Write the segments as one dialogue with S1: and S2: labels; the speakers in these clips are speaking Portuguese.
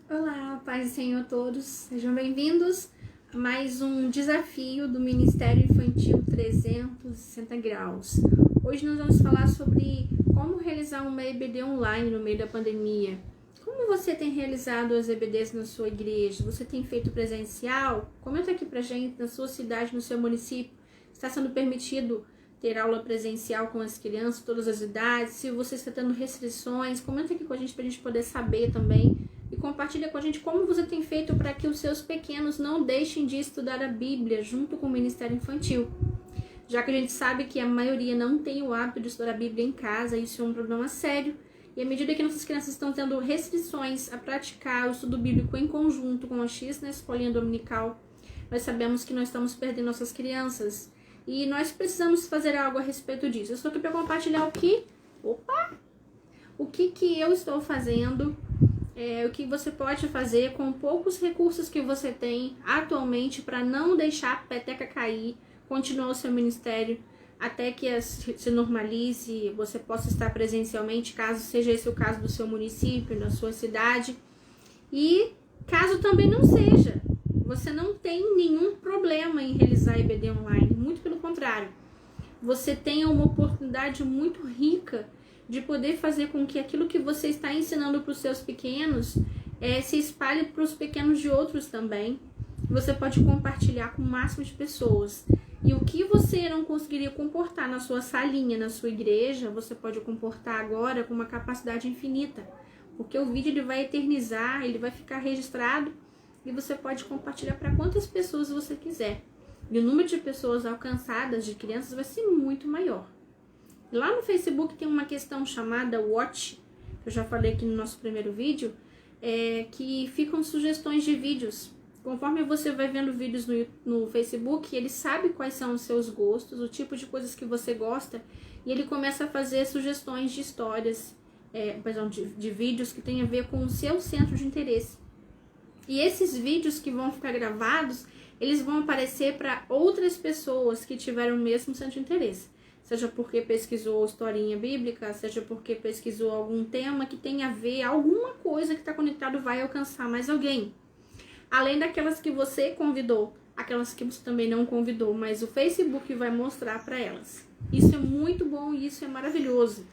S1: Olá, paz do Senhor a todos, sejam bem-vindos a mais um desafio do Ministério Infantil 360 Graus. Hoje nós vamos falar sobre como realizar uma EBD online no meio da pandemia. Como você tem realizado as EBDs na sua igreja? Você tem feito presencial? Comenta aqui pra gente, na sua cidade, no seu município, está sendo permitido ter aula presencial com as crianças, todas as idades? Se você está tendo restrições, comenta aqui com a gente pra gente poder saber também. E compartilha com a gente como você tem feito para que os seus pequenos não deixem de estudar a Bíblia junto com o Ministério Infantil. Já que a gente sabe que a maioria não tem o hábito de estudar a Bíblia em casa, isso é um problema sério. E à medida que nossas crianças estão tendo restrições a praticar o estudo bíblico em conjunto com a X na escolinha dominical, nós sabemos que nós estamos perdendo nossas crianças. E nós precisamos fazer algo a respeito disso. Eu estou aqui para compartilhar o que eu estou fazendo. O que você pode fazer com poucos recursos que você tem atualmente para não deixar a peteca cair, continuar o seu ministério até que se normalize, você possa estar presencialmente, caso seja esse o caso do seu município, da sua cidade. E caso também não seja, você não tem nenhum problema em realizar EBD online, muito pelo contrário. Você tem uma oportunidade muito rica de poder fazer com que aquilo que você está ensinando para os seus pequenos se espalhe para os pequenos de outros também. Você pode compartilhar com o máximo de pessoas. E o que você não conseguiria comportar na sua salinha, na sua igreja, você pode comportar agora com uma capacidade infinita. Porque o vídeo ele vai eternizar, ele vai ficar registrado e você pode compartilhar para quantas pessoas você quiser. E o número de pessoas alcançadas, de crianças, vai ser muito maior. Lá no Facebook tem uma questão chamada Watch, que eu já falei aqui no nosso primeiro vídeo, que ficam sugestões de vídeos. Conforme você vai vendo vídeos no Facebook, ele sabe quais são os seus gostos, o tipo de coisas que você gosta, e ele começa a fazer sugestões de histórias, de vídeos que tem a ver com o seu centro de interesse. E esses vídeos que vão ficar gravados, eles vão aparecer para outras pessoas que tiveram o mesmo centro de interesse. Seja porque pesquisou historinha bíblica, seja porque pesquisou algum tema que tem a ver, alguma coisa que está conectado vai alcançar mais alguém. Além daquelas que você convidou, aquelas que você também não convidou, mas o Facebook vai mostrar para elas. Isso é muito bom e isso é maravilhoso.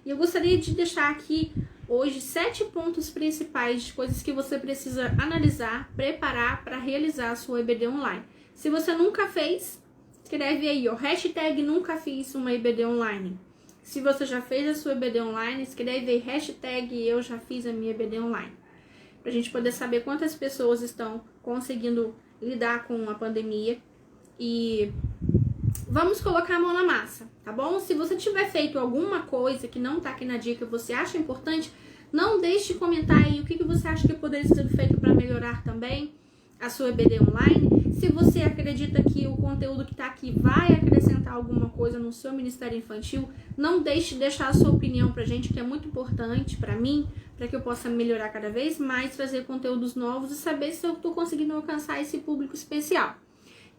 S1: E eu gostaria de deixar aqui hoje 7 pontos principais de coisas que você precisa analisar, preparar para realizar a sua EBD online. Se você nunca fez, escreve aí, hashtag nunca fiz uma EBD online. Se você já fez a sua EBD online, escreve aí, hashtag eu já fiz a minha EBD online. Pra gente poder saber quantas pessoas estão conseguindo lidar com a pandemia. E vamos colocar a mão na massa, tá bom? Se você tiver feito alguma coisa que não tá aqui na dica e você acha importante, não deixe de comentar aí o que você acha que poderia ser feito para melhorar também a sua EBD online. Se você acredita que o conteúdo que está aqui vai acrescentar alguma coisa no seu Ministério Infantil, não deixe de deixar a sua opinião pra gente, que é muito importante para mim, para que eu possa melhorar cada vez mais, trazer conteúdos novos e saber se eu estou conseguindo alcançar esse público especial.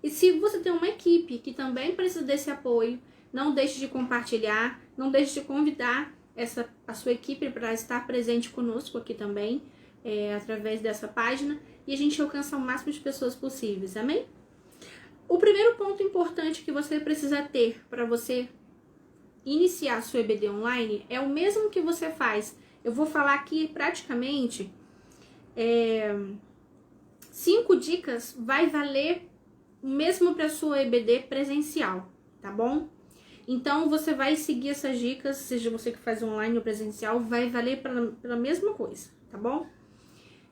S1: E se você tem uma equipe que também precisa desse apoio, não deixe de compartilhar, não deixe de convidar a sua equipe para estar presente conosco aqui também, através dessa página, e a gente alcança o máximo de pessoas possíveis, amém? O primeiro ponto importante que você precisa ter para você iniciar a sua EBD online é o mesmo que você faz. Eu vou falar aqui praticamente 5 dicas, vai valer o mesmo para a sua EBD presencial, tá bom? Então você vai seguir essas dicas, seja você que faz online ou presencial, vai valer pela mesma coisa, tá bom?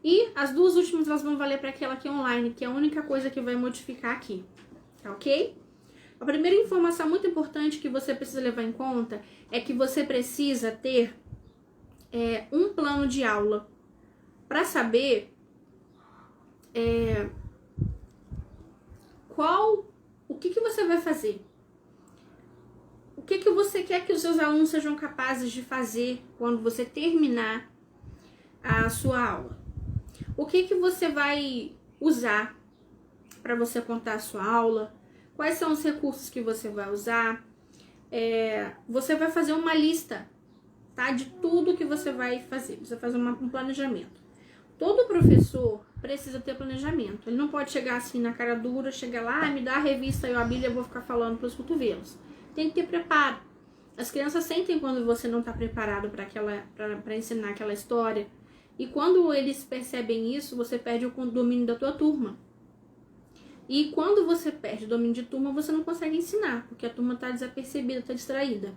S1: E as 2 últimas elas vão valer para aquela que é online, que é a única coisa que vai modificar aqui, tá ok? A primeira informação muito importante que você precisa levar em conta é que você precisa ter um plano de aula para saber o que você vai fazer. O que você quer que os seus alunos sejam capazes de fazer quando você terminar a sua aula. O que você vai usar para você contar a sua aula? Quais são os recursos que você vai usar? Você vai fazer uma lista, tá? De tudo que você vai fazer. Você faz um planejamento. Todo professor precisa ter planejamento. Ele não pode chegar assim na cara dura, chegar lá, me dá a revista e a Bíblia, eu vou ficar falando pelos cotovelos. Tem que ter preparo. As crianças sentem quando você não está preparado para ensinar aquela história. E quando eles percebem isso, você perde o domínio da tua turma. E quando você perde o domínio de turma, você não consegue ensinar, porque a turma está desapercebida, está distraída.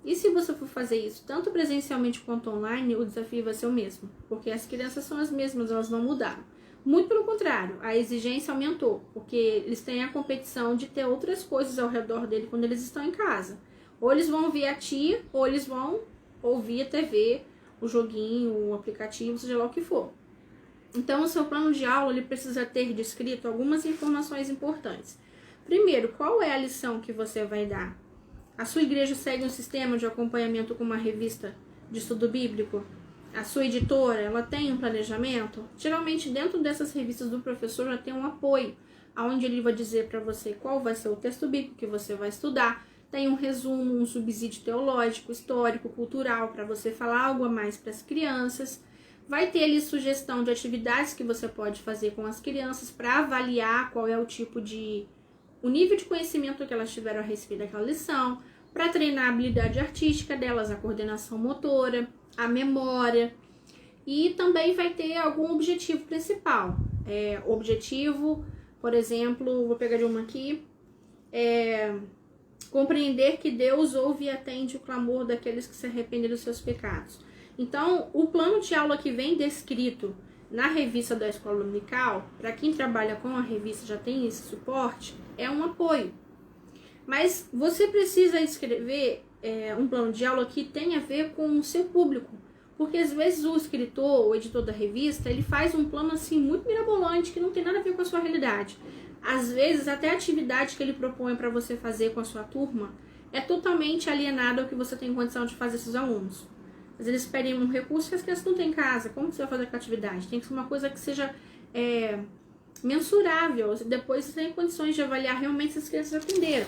S1: E se você for fazer isso, tanto presencialmente quanto online, o desafio vai ser o mesmo. Porque as crianças são as mesmas, elas não mudaram. Muito pelo contrário, a exigência aumentou, porque eles têm a competição de ter outras coisas ao redor dele quando eles estão em casa. Ou eles vão ouvir a tia, ou eles vão ouvir a TV, o joguinho, o aplicativo, seja lá o que for. Então, o seu plano de aula ele precisa ter descrito algumas informações importantes. Primeiro, qual é a lição que você vai dar? A sua igreja segue um sistema de acompanhamento com uma revista de estudo bíblico? A sua editora, ela tem um planejamento? Geralmente, dentro dessas revistas do professor, já tem um apoio, onde ele vai dizer para você qual vai ser o texto bíblico que você vai estudar. Tem um resumo, um subsídio teológico, histórico, cultural, para você falar algo a mais para as crianças. Vai ter ali sugestão de atividades que você pode fazer com as crianças para avaliar qual é o nível de conhecimento que elas tiveram a respeito daquela lição, para treinar a habilidade artística delas, a coordenação motora, a memória. E também vai ter algum objetivo principal. Objetivo, por exemplo, vou pegar de uma aqui, compreender que Deus ouve e atende o clamor daqueles que se arrependem dos seus pecados. Então, o plano de aula que vem descrito na revista da Escola Dominical, para quem trabalha com a revista já tem esse suporte, é um apoio. Mas você precisa escrever um plano de aula que tenha a ver com o seu público. Porque às vezes o escritor, o editor da revista, ele faz um plano assim muito mirabolante que não tem nada a ver com a sua realidade. Às vezes até a atividade que ele propõe para você fazer com a sua turma é totalmente alienada ao que você tem condição de fazer seus alunos. Às vezes eles pedem um recurso que as crianças não têm em casa. Como você vai fazer aquela atividade? Tem que ser uma coisa que seja mensurável. Depois você tem condições de avaliar realmente se as crianças aprenderam.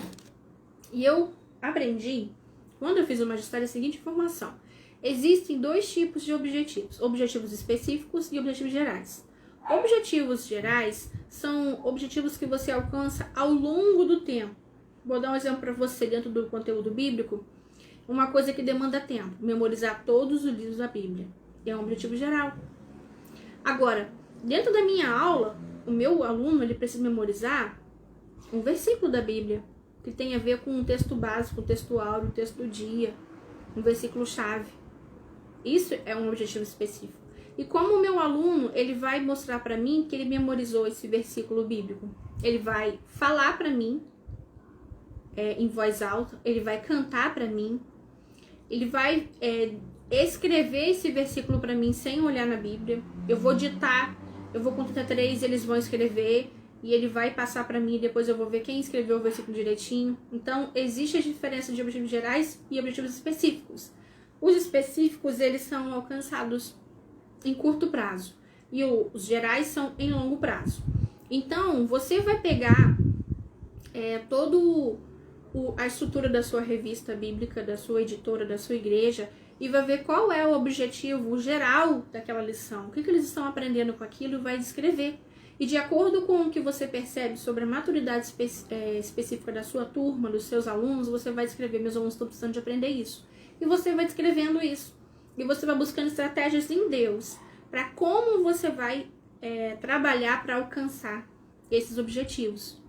S1: E eu aprendi, quando eu fiz o magistério, a seguinte informação. Existem 2 tipos de objetivos. Objetivos específicos e objetivos gerais. Objetivos gerais são objetivos que você alcança ao longo do tempo. Vou dar um exemplo para você dentro do conteúdo bíblico. Uma coisa que demanda tempo, memorizar todos os livros da Bíblia. É um objetivo geral. Agora, dentro da minha aula, o meu aluno ele precisa memorizar um versículo da Bíblia, que tem a ver com um texto básico, um texto áureo, um texto do dia, um versículo-chave. Isso é um objetivo específico. E como o meu aluno, ele vai mostrar para mim que ele memorizou esse versículo bíblico? Ele vai falar para mim, em voz alta, ele vai cantar para mim, ele vai escrever esse versículo para mim sem olhar na Bíblia. Eu vou ditar, eu vou contar 3, eles vão escrever e ele vai passar para mim e depois eu vou ver quem escreveu o versículo direitinho. Então, existe a diferença de objetivos gerais e objetivos específicos. Os específicos, eles são alcançados em curto prazo e os gerais são em longo prazo. Então, você vai pegar a estrutura da sua revista bíblica, da sua editora, da sua igreja e vai ver qual é o objetivo geral daquela lição, o que eles estão aprendendo com aquilo e vai descrever. E de acordo com o que você percebe sobre a maturidade específica da sua turma, dos seus alunos, você vai descrever, meus alunos estão precisando de aprender isso. E você vai descrevendo isso. E você vai buscando estratégias em Deus para como você vai trabalhar para alcançar esses objetivos.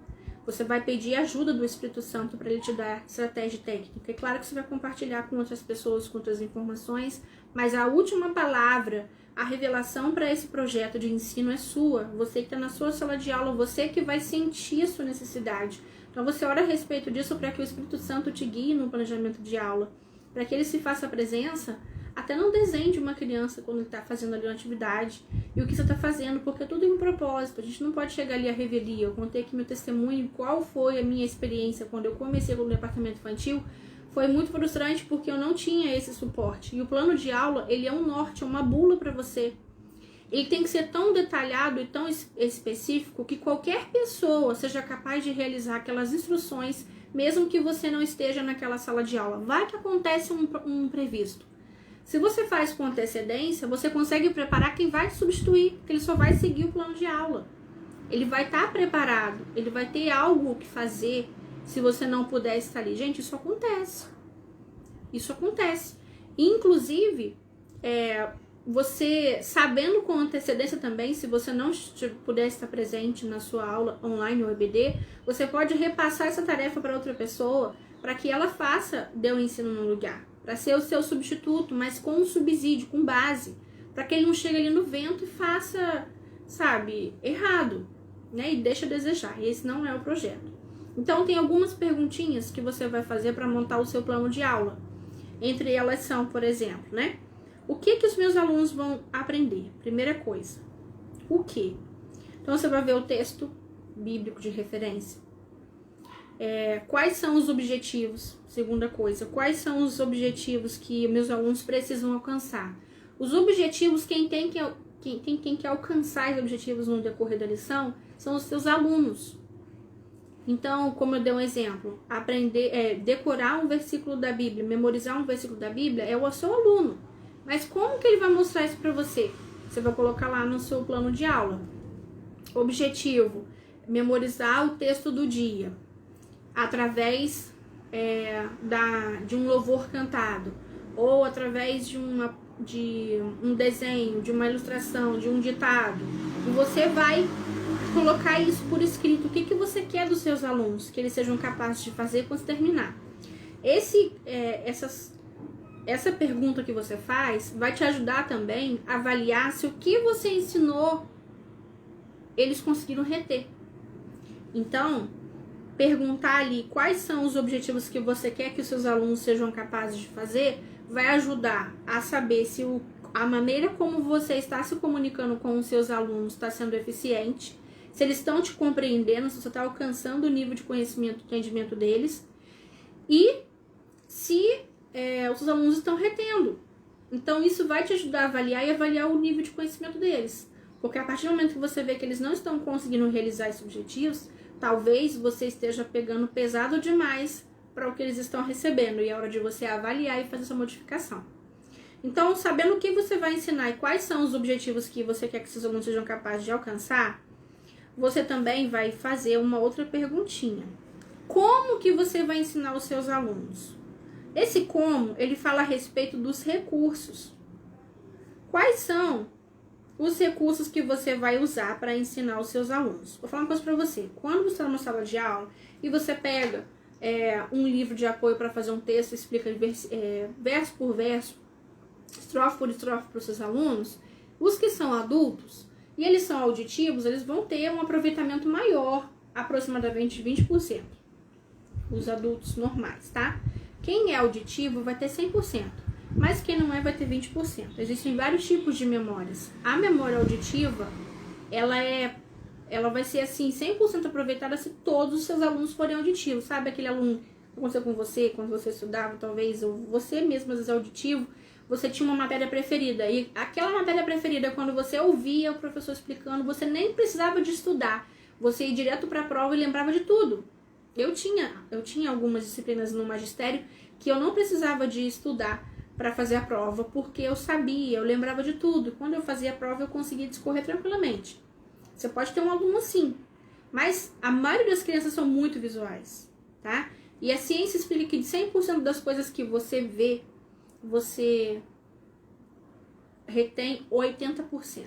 S1: Você vai pedir ajuda do Espírito Santo para ele te dar estratégia técnica. É claro que você vai compartilhar com outras pessoas, com outras informações, mas a última palavra, a revelação para esse projeto de ensino é sua. Você que está na sua sala de aula, você que vai sentir a sua necessidade. Então você ora a respeito disso para que o Espírito Santo te guie no planejamento de aula, para que ele se faça presença até no desenho de uma criança quando ele está fazendo ali uma atividade e o que você está fazendo, porque tudo tem um propósito. A gente não pode chegar ali à revelia. Eu contei aqui meu testemunho, qual foi a minha experiência quando eu comecei no departamento infantil. Foi muito frustrante porque eu não tinha esse suporte. E o plano de aula, ele é um norte, é uma bula para você. Ele tem que ser tão detalhado e tão específico que qualquer pessoa seja capaz de realizar aquelas instruções, mesmo que você não esteja naquela sala de aula. Vai que acontece um imprevisto. Se você faz com antecedência, você consegue preparar quem vai te substituir, porque ele só vai seguir o plano de aula. Ele vai estar preparado, ele vai ter algo que fazer se você não puder estar ali. Gente, isso acontece. Isso acontece. Inclusive, você sabendo com antecedência também, se você não puder estar presente na sua aula online ou EBD, você pode repassar essa tarefa para outra pessoa, para que ela faça, dê o ensino no lugar, para ser o seu substituto, mas com um subsídio, com base, para que ele não chegue ali no vento e faça, sabe, errado, né? E deixa a desejar. Esse não é o projeto. Então, tem algumas perguntinhas que você vai fazer para montar o seu plano de aula. Entre elas são, por exemplo, né? O que os meus alunos vão aprender? Primeira coisa, o que? Então, você vai ver o texto bíblico de referência. Quais são os objetivos? Segunda coisa, quais são os objetivos que meus alunos precisam alcançar? Os objetivos, quem tem que alcançar os objetivos no decorrer da lição são os seus alunos. Então, como eu dei um exemplo, decorar um versículo da Bíblia, memorizar um versículo da Bíblia é o seu aluno. Mas como que ele vai mostrar isso para você? Você vai colocar lá no seu plano de aula. Objetivo, memorizar o texto do dia, através de um louvor cantado, ou através de um desenho, de uma ilustração, de um ditado. E você vai colocar isso por escrito. O que você quer dos seus alunos, que eles sejam capazes de fazer quando terminar. Essa pergunta que você faz vai te ajudar também a avaliar se o que você ensinou eles conseguiram reter. Então, perguntar ali quais são os objetivos que você quer que os seus alunos sejam capazes de fazer vai ajudar a saber se a maneira como você está se comunicando com os seus alunos está sendo eficiente, se eles estão te compreendendo, se você está alcançando o nível de conhecimento e entendimento deles, e se os seus alunos estão retendo. Então, isso vai te ajudar a avaliar e avaliar o nível de conhecimento deles. Porque a partir do momento que você vê que eles não estão conseguindo realizar esses objetivos, talvez você esteja pegando pesado demais para o que eles estão recebendo. E é hora de você avaliar e fazer essa modificação. Então, sabendo o que você vai ensinar e quais são os objetivos que você quer que seus alunos sejam capazes de alcançar, você também vai fazer uma outra perguntinha. Como que você vai ensinar os seus alunos? Esse como, ele fala a respeito dos recursos. Quais são os recursos que você vai usar para ensinar os seus alunos? Vou falar uma coisa para você. Quando você está numa sala de aula e você pega um livro de apoio para fazer um texto, explica verso por verso, estrofe por estrofe para os seus alunos, os que são adultos e eles são auditivos, eles vão ter um aproveitamento maior, aproximadamente 20%. Os adultos normais, tá? Quem é auditivo vai ter 100%, mas quem não vai ter 20%. Existem vários tipos de memórias. A memória auditiva, ela vai ser assim 100% aproveitada se todos os seus alunos forem auditivos. Sabe aquele aluno que aconteceu com você quando você estudava, talvez, ou você mesmo às vezes é auditivo, você tinha uma matéria preferida, e aquela matéria preferida, quando você ouvia o professor explicando, você nem precisava de estudar, você ia direto para a prova e lembrava de tudo. Eu tinha algumas disciplinas no magistério que eu não precisava de estudar para fazer a prova, porque eu sabia, eu lembrava de tudo. Quando eu fazia a prova, eu conseguia discorrer tranquilamente. Você pode ter um aluno assim, mas a maioria das crianças são muito visuais, tá? E a ciência explica que de 100% das coisas que você vê, você retém 80%.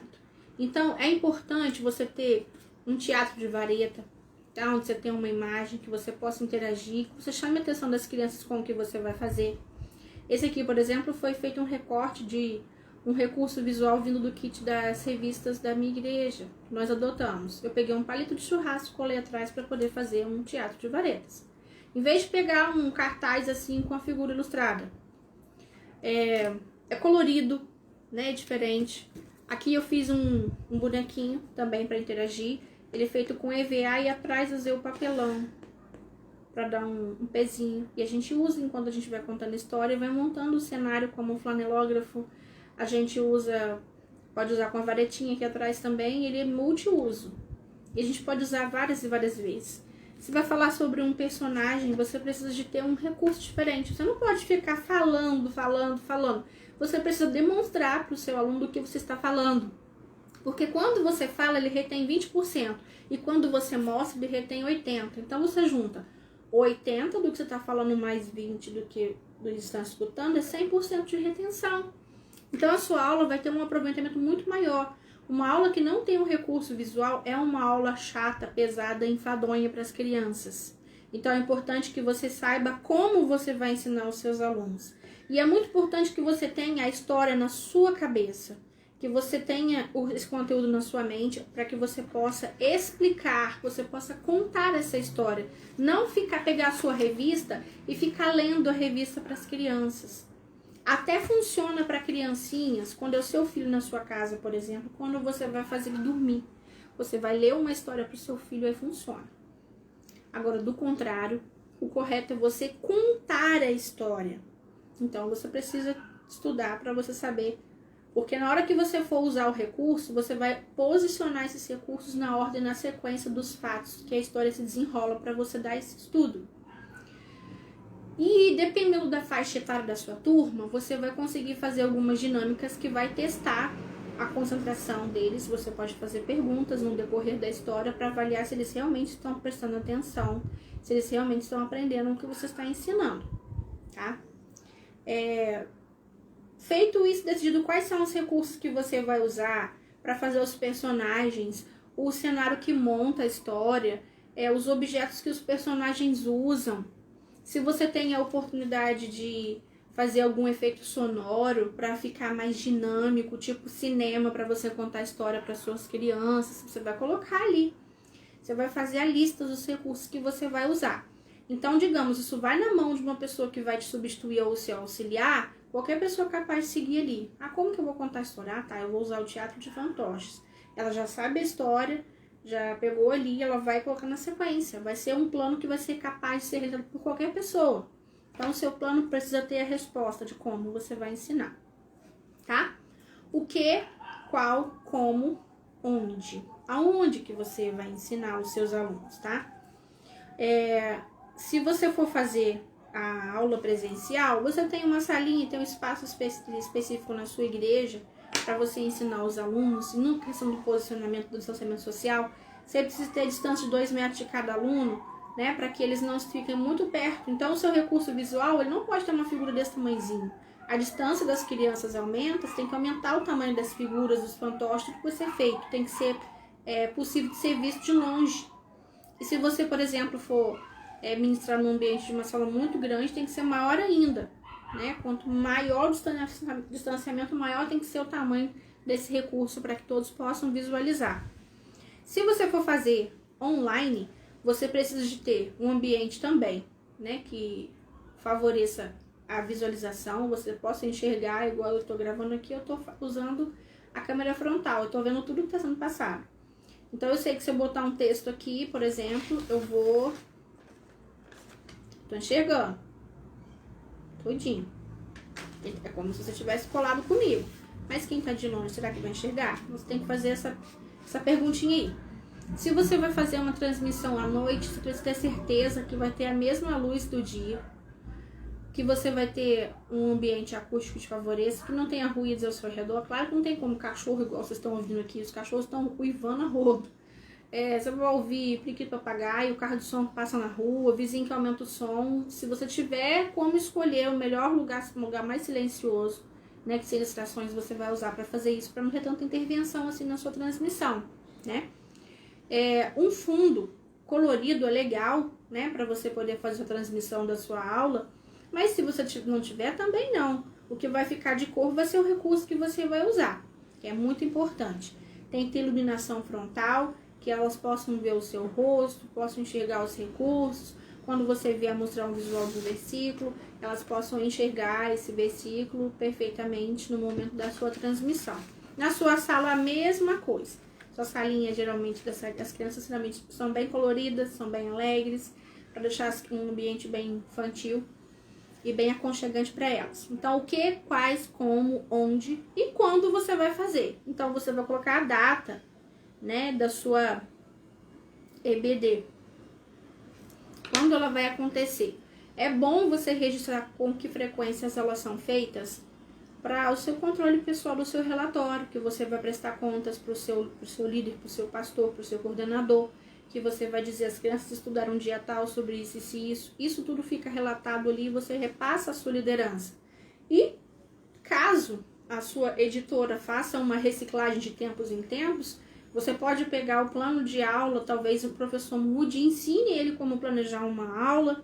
S1: Então, é importante você ter um teatro de vareta, tá? Onde você tem uma imagem que você possa interagir, que você chame a atenção das crianças com o que você vai fazer. Esse aqui, por exemplo, foi feito um recorte de um recurso visual vindo do kit das revistas da minha igreja, que nós adotamos. Eu peguei um palito de churrasco, colei atrás para poder fazer um teatro de varetas. Em vez de pegar um cartaz assim com a figura ilustrada, é colorido, né, é diferente. Aqui eu fiz um bonequinho também para interagir. Ele é feito com EVA e atrás usei o papelão para dar um pezinho. E a gente usa enquanto a gente vai contando a história e vai montando o cenário como um flanelógrafo. A gente pode usar com a varetinha aqui atrás também, ele é multiuso. E a gente pode usar várias e várias vezes. Se vai falar sobre um personagem, você precisa de ter um recurso diferente. Você não pode ficar falando. você precisa demonstrar para o seu aluno do que você está falando. Porque quando você fala, ele retém 20%. E quando você mostra, ele retém 80%. Então, você junta 80% do que você está falando mais 20% do que eles estão escutando, é 100% de retenção. Então, a sua aula vai ter um aproveitamento muito maior. Uma aula que não tem um recurso visual é uma aula chata, pesada, enfadonha para as crianças. Então, é importante que você saiba como você vai ensinar os seus alunos. E é muito importante que você tenha a história na sua cabeça, que você tenha esse conteúdo na sua mente, para que você possa explicar, você possa contar essa história. Não pegar a sua revista e ficar lendo a revista para as crianças. Até funciona para criancinhas, quando é o seu filho na sua casa, por exemplo, quando você vai fazer ele dormir. Você vai ler uma história para o seu filho, aí funciona. Agora, do contrário, o correto é você contar a história. Então, você precisa estudar para você saber. Porque na hora que você for usar o recurso, você vai posicionar esses recursos na ordem, na sequência dos fatos que a história se desenrola para você dar esse estudo. E dependendo da faixa etária da sua turma, você vai conseguir fazer algumas dinâmicas que vai testar a concentração deles. Você pode fazer perguntas no decorrer da história para avaliar se eles realmente estão prestando atenção, se eles realmente estão aprendendo o que você está ensinando, tá? Feito isso, decidido quais são os recursos que você vai usar para fazer os personagens, o cenário que monta a história, os objetos que os personagens usam. Se você tem a oportunidade de fazer algum efeito sonoro para ficar mais dinâmico, tipo cinema, para você contar a história para suas crianças, você vai colocar ali. Você vai fazer a lista dos recursos que você vai usar. Então, digamos, isso vai na mão de uma pessoa que vai te substituir ou se auxiliar, qualquer pessoa capaz de seguir ali. Como que eu vou contar a história? Tá, eu vou usar o teatro de fantoches. Ela já sabe a história, já pegou ali, ela vai colocar na sequência. Vai ser um plano que vai ser capaz de ser realizado por qualquer pessoa. Então, o seu plano precisa ter a resposta de como você vai ensinar, tá? O que, qual, como, onde. Aonde que você vai ensinar os seus alunos, tá? Se você for fazer a aula presencial, você tem uma salinha, tem um espaço específico na sua igreja para você ensinar os alunos. E na questão do posicionamento do distanciamento social, você precisa ter a distância de 2 metros de cada aluno, né, para que eles não fiquem muito perto. Então, o seu recurso visual, ele não pode ter uma figura desse tamanhozinho. A distância das crianças aumenta, você tem que aumentar o tamanho das figuras, dos fantoches, tudo que vai ser feito. Tem que ser possível de ser visto de longe. E se você, por exemplo, for ministrar num ambiente de uma sala muito grande, tem que ser maior ainda, né? Quanto maior o distanciamento, maior tem que ser o tamanho desse recurso para que todos possam visualizar. Se você for fazer online, você precisa de ter um ambiente também, né, que favoreça a visualização, você possa enxergar, igual eu estou gravando aqui, eu estou usando a câmera frontal, eu estou vendo tudo que está sendo passado. Então, eu sei que se eu botar um texto aqui, por exemplo, tô enxergando tudinho. É como se você tivesse colado comigo. Mas quem tá de longe, será que vai enxergar? Você tem que fazer essa perguntinha aí. Se você vai fazer uma transmissão à noite, você precisa ter certeza que vai ter a mesma luz do dia, que você vai ter um ambiente acústico que te favoreça, que não tenha ruídos ao seu redor. Claro que não tem como cachorro, igual vocês estão ouvindo aqui, os cachorros estão uivando a rodo. Você vai ouvir periquito papagaio, o carro de som que passa na rua, vizinho que aumenta o som. Se você tiver como escolher o melhor lugar, um lugar mais silencioso, né, que sem distrações, você vai usar para fazer isso, para não ter tanta intervenção assim na sua transmissão, né? Um fundo colorido é legal, né, para você poder fazer a transmissão da sua aula, mas se você não tiver, também não. O que vai ficar de cor vai ser o recurso que você vai usar, que é muito importante. Tem que ter iluminação frontal, que elas possam ver o seu rosto, possam enxergar os recursos. Quando você vier mostrar um visual do versículo, elas possam enxergar esse versículo perfeitamente no momento da sua transmissão. Na sua sala, a mesma coisa. Sua salinha, geralmente, as crianças geralmente são bem coloridas, são bem alegres, para deixar um ambiente bem infantil e bem aconchegante para elas. Então, o que, quais, como, onde e quando você vai fazer. Então, você vai colocar a data, né, da sua EBD. Quando ela vai acontecer. É bom você registrar com que frequências elas são feitas, para o seu controle pessoal do seu relatório, que você vai prestar contas para o seu líder, para o seu pastor, para o seu coordenador, que você vai dizer as crianças estudaram um dia tal sobre isso e isso. Isso tudo fica relatado ali e você repassa a sua liderança. E caso a sua editora faça uma reciclagem de tempos em tempos, você pode pegar o plano de aula, talvez o professor mude e ensine ele como planejar uma aula,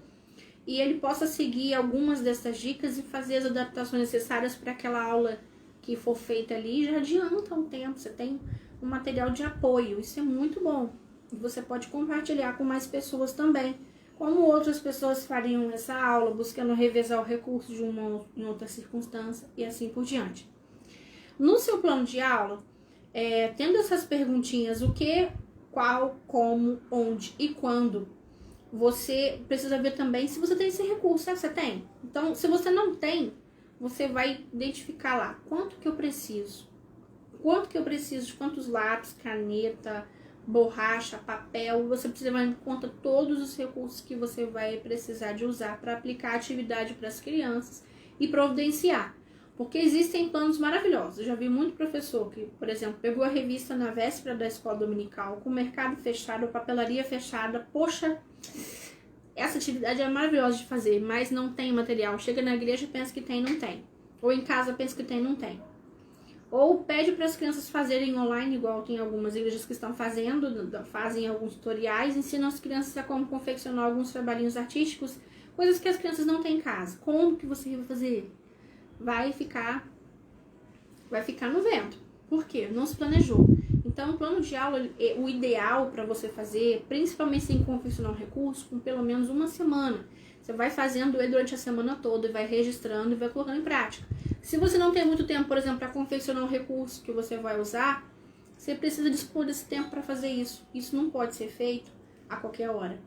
S1: e ele possa seguir algumas dessas dicas e fazer as adaptações necessárias para aquela aula que for feita ali. Já adianta um tempo, você tem um material de apoio, isso é muito bom. E você pode compartilhar com mais pessoas também, como outras pessoas fariam essa aula, buscando revezar o recurso de uma em outra circunstância e assim por diante. No seu plano de aula, tendo essas perguntinhas, o que, qual, como, onde e quando, você precisa ver também se você tem esse recurso. Você tem? Então, se você não tem, você vai identificar lá quanto que eu preciso. Quanto que eu preciso de quantos lápis, caneta, borracha, papel. Você precisa levar em conta todos os recursos que você vai precisar de usar para aplicar a atividade para as crianças e providenciar. Porque existem planos maravilhosos. Eu já vi muito professor que, por exemplo, pegou a revista na véspera da escola dominical, com o mercado fechado, a papelaria fechada. Poxa, essa atividade é maravilhosa de fazer, mas não tem material. Chega na igreja, pensa que tem, não tem. Ou em casa, pensa que tem, não tem. Ou pede para as crianças fazerem online, igual tem algumas igrejas que estão fazendo, fazem alguns tutoriais, ensinam as crianças a como confeccionar alguns trabalhinhos artísticos, coisas que as crianças não têm em casa. Como que você vai fazer? Vai ficar no vento. Por quê? Não se planejou. Então, o plano de aula, o ideal para você fazer, principalmente sem confeccionar um recurso, com pelo menos uma semana. Você vai fazendo ele durante a semana toda e vai registrando e vai colocando em prática. Se você não tem muito tempo, por exemplo, para confeccionar um recurso que você vai usar, você precisa dispor desse tempo para fazer isso. Isso não pode ser feito a qualquer hora.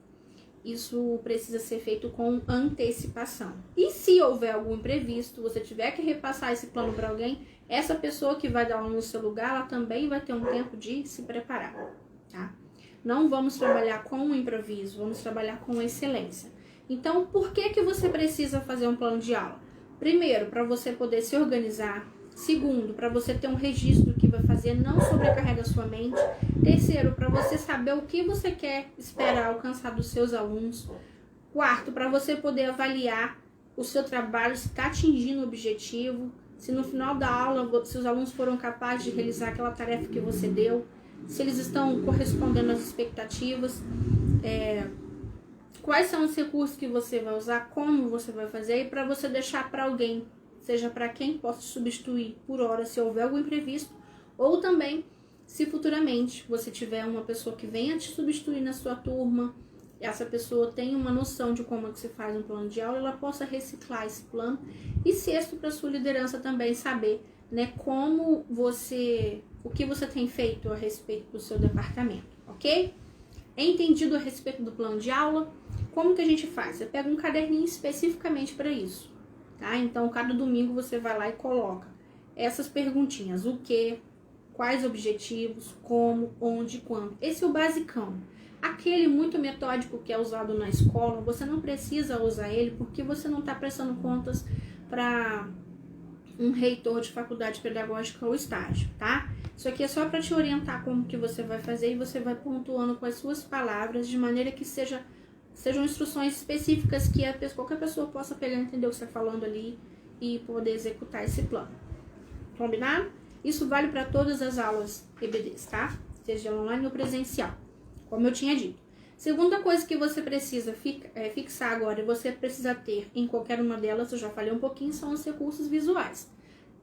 S1: Isso precisa ser feito com antecipação. E se houver algum imprevisto, você tiver que repassar esse plano para alguém, essa pessoa que vai dar aula no seu lugar, ela também vai ter um tempo de se preparar, tá? Não vamos trabalhar com o improviso, vamos trabalhar com excelência. Então, por que você precisa fazer um plano de aula? Primeiro, para você poder se organizar. Segundo, para você ter um registro do que vai fazer, não sobrecarrega a sua mente. Terceiro, para você saber o que você quer esperar alcançar dos seus alunos. Quarto, para você poder avaliar o seu trabalho, se está atingindo o objetivo, se no final da aula seus alunos foram capazes de realizar aquela tarefa que você deu, se eles estão correspondendo às expectativas, quais são os recursos que você vai usar, como você vai fazer, e para você deixar para alguém, seja para quem possa substituir por hora se houver algum imprevisto, ou também se futuramente você tiver uma pessoa que venha te substituir na sua turma, essa pessoa tem uma noção de como é que se faz um plano de aula, ela possa reciclar esse plano. E sexto, para sua liderança também saber, né, o que você tem feito a respeito do seu departamento, ok? Entendido a respeito do plano de aula? Como que a gente faz? Você pega um caderninho especificamente para isso, tá? Então, cada domingo você vai lá e coloca essas perguntinhas. O que, quais objetivos, como, onde, quando. Esse é o basicão. Aquele muito metódico que é usado na escola, você não precisa usar ele porque você não está prestando contas para um reitor de faculdade pedagógica ou estágio, tá? Isso aqui é só para te orientar como que você vai fazer e você vai pontuando com as suas palavras de maneira que sejam instruções específicas que qualquer pessoa possa pegar e entender o que você está falando ali e poder executar esse plano. Combinado? Isso vale para todas as aulas EBDs, tá? Seja online ou presencial, como eu tinha dito. Segunda coisa que você precisa fixar agora e você precisa ter em qualquer uma delas, eu já falei um pouquinho, são os recursos visuais.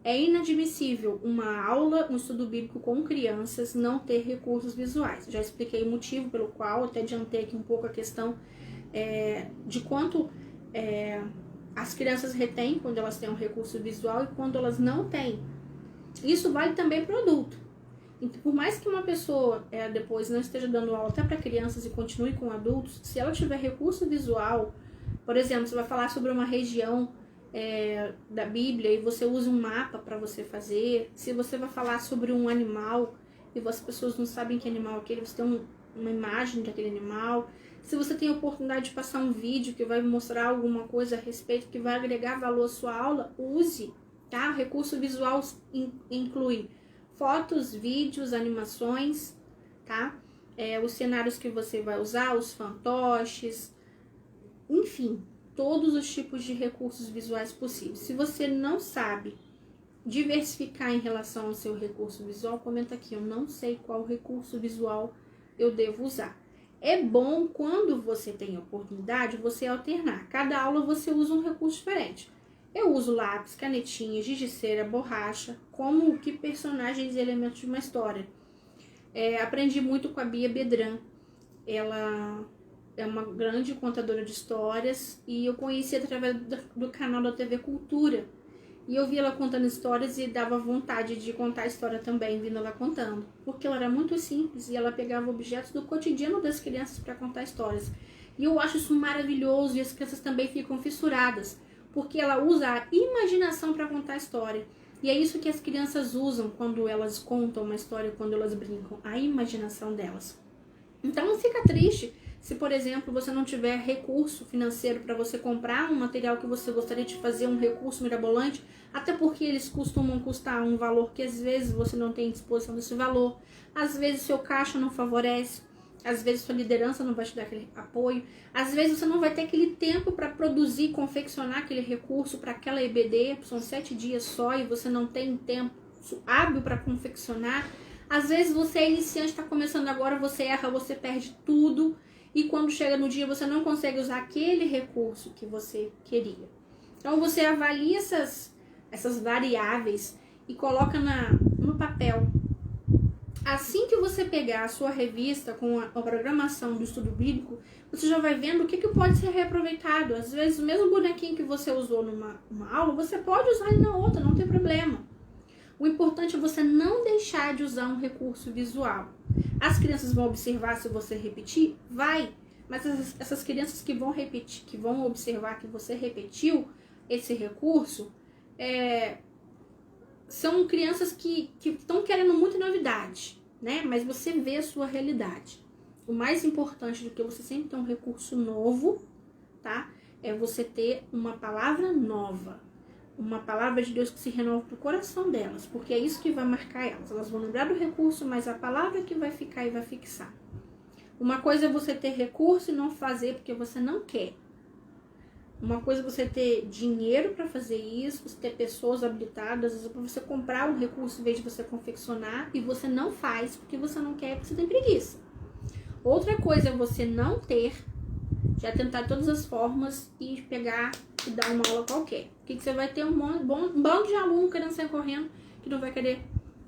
S1: É inadmissível uma aula, um estudo bíblico com crianças não ter recursos visuais. Já expliquei o motivo pelo qual, até adiantei aqui um pouco a questão de quanto as crianças retêm quando elas têm um recurso visual e quando elas não têm. Isso vale também para o adulto. Então, por mais que uma pessoa depois não esteja dando aula até para crianças e continue com adultos, se ela tiver recurso visual, por exemplo, você vai falar sobre uma região da Bíblia e você usa um mapa para você fazer, se você vai falar sobre um animal e as pessoas não sabem que animal é aquele, você tem uma imagem daquele animal, se você tem a oportunidade de passar um vídeo que vai mostrar alguma coisa a respeito, que vai agregar valor à sua aula, use tá? O recurso visual inclui fotos, vídeos, animações, tá? Os cenários que você vai usar, os fantoches, enfim, todos os tipos de recursos visuais possíveis. Se você não sabe diversificar em relação ao seu recurso visual, comenta aqui, eu não sei qual recurso visual eu devo usar. É bom, quando você tem oportunidade, você alternar. Cada aula você usa um recurso diferente. Eu uso lápis, canetinha, giz de cera, borracha, como que personagens e elementos de uma história. Aprendi muito com a Bia Bedran. Ela é uma grande contadora de histórias e eu conheci através do canal da TV Cultura. E eu vi ela contando histórias e dava vontade de contar a história também, vindo ela contando. Porque ela era muito simples e ela pegava objetos do cotidiano das crianças para contar histórias. E eu acho isso maravilhoso, e as crianças também ficam fissuradas, porque ela usa a imaginação para contar a história. E é isso que as crianças usam quando elas contam uma história, quando elas brincam, a imaginação delas. Então não fica triste se, por exemplo, você não tiver recurso financeiro para você comprar um material que você gostaria de fazer um recurso mirabolante, até porque eles costumam custar um valor que às vezes você não tem disposição desse valor, às vezes seu caixa não favorece, às vezes sua liderança não vai te dar aquele apoio, às vezes você não vai ter aquele tempo para produzir, confeccionar aquele recurso para aquela EBD, são 7 dias só e você não tem tempo hábil para confeccionar. Às vezes você é iniciante, está começando agora, você erra, você perde tudo. E quando chega no dia você não consegue usar aquele recurso que você queria. Então você avalia essas variáveis e coloca no papel. Assim que você pegar a sua revista com a programação do estudo bíblico, você já vai vendo o que pode ser reaproveitado. Às vezes o mesmo bonequinho que você usou numa aula, você pode usar ele na outra, não tem problema. O importante é você não deixar de usar um recurso visual. As crianças vão observar se você repetir? Vai. Mas essas crianças que vão repetir, que vão observar que você repetiu esse recurso, são crianças que estão querendo muita novidade, né? Mas você vê a sua realidade. O mais importante do que você sempre ter um recurso novo, tá? É você ter uma palavra nova. Uma palavra de Deus que se renova pro coração delas, porque é isso que vai marcar elas. Elas vão lembrar do recurso, mas a palavra que vai ficar e vai fixar. Uma coisa é você ter recurso e não fazer porque você não quer. Uma coisa é você ter dinheiro para fazer isso, você ter pessoas habilitadas, para você comprar um recurso em vez de você confeccionar, e você não faz porque você não quer, porque você tem preguiça. Outra coisa é você não ter, já tentar todas as formas e pegar e dar uma aula qualquer. O que você vai ter? Um bando de aluno querendo sair correndo, que não vai querer,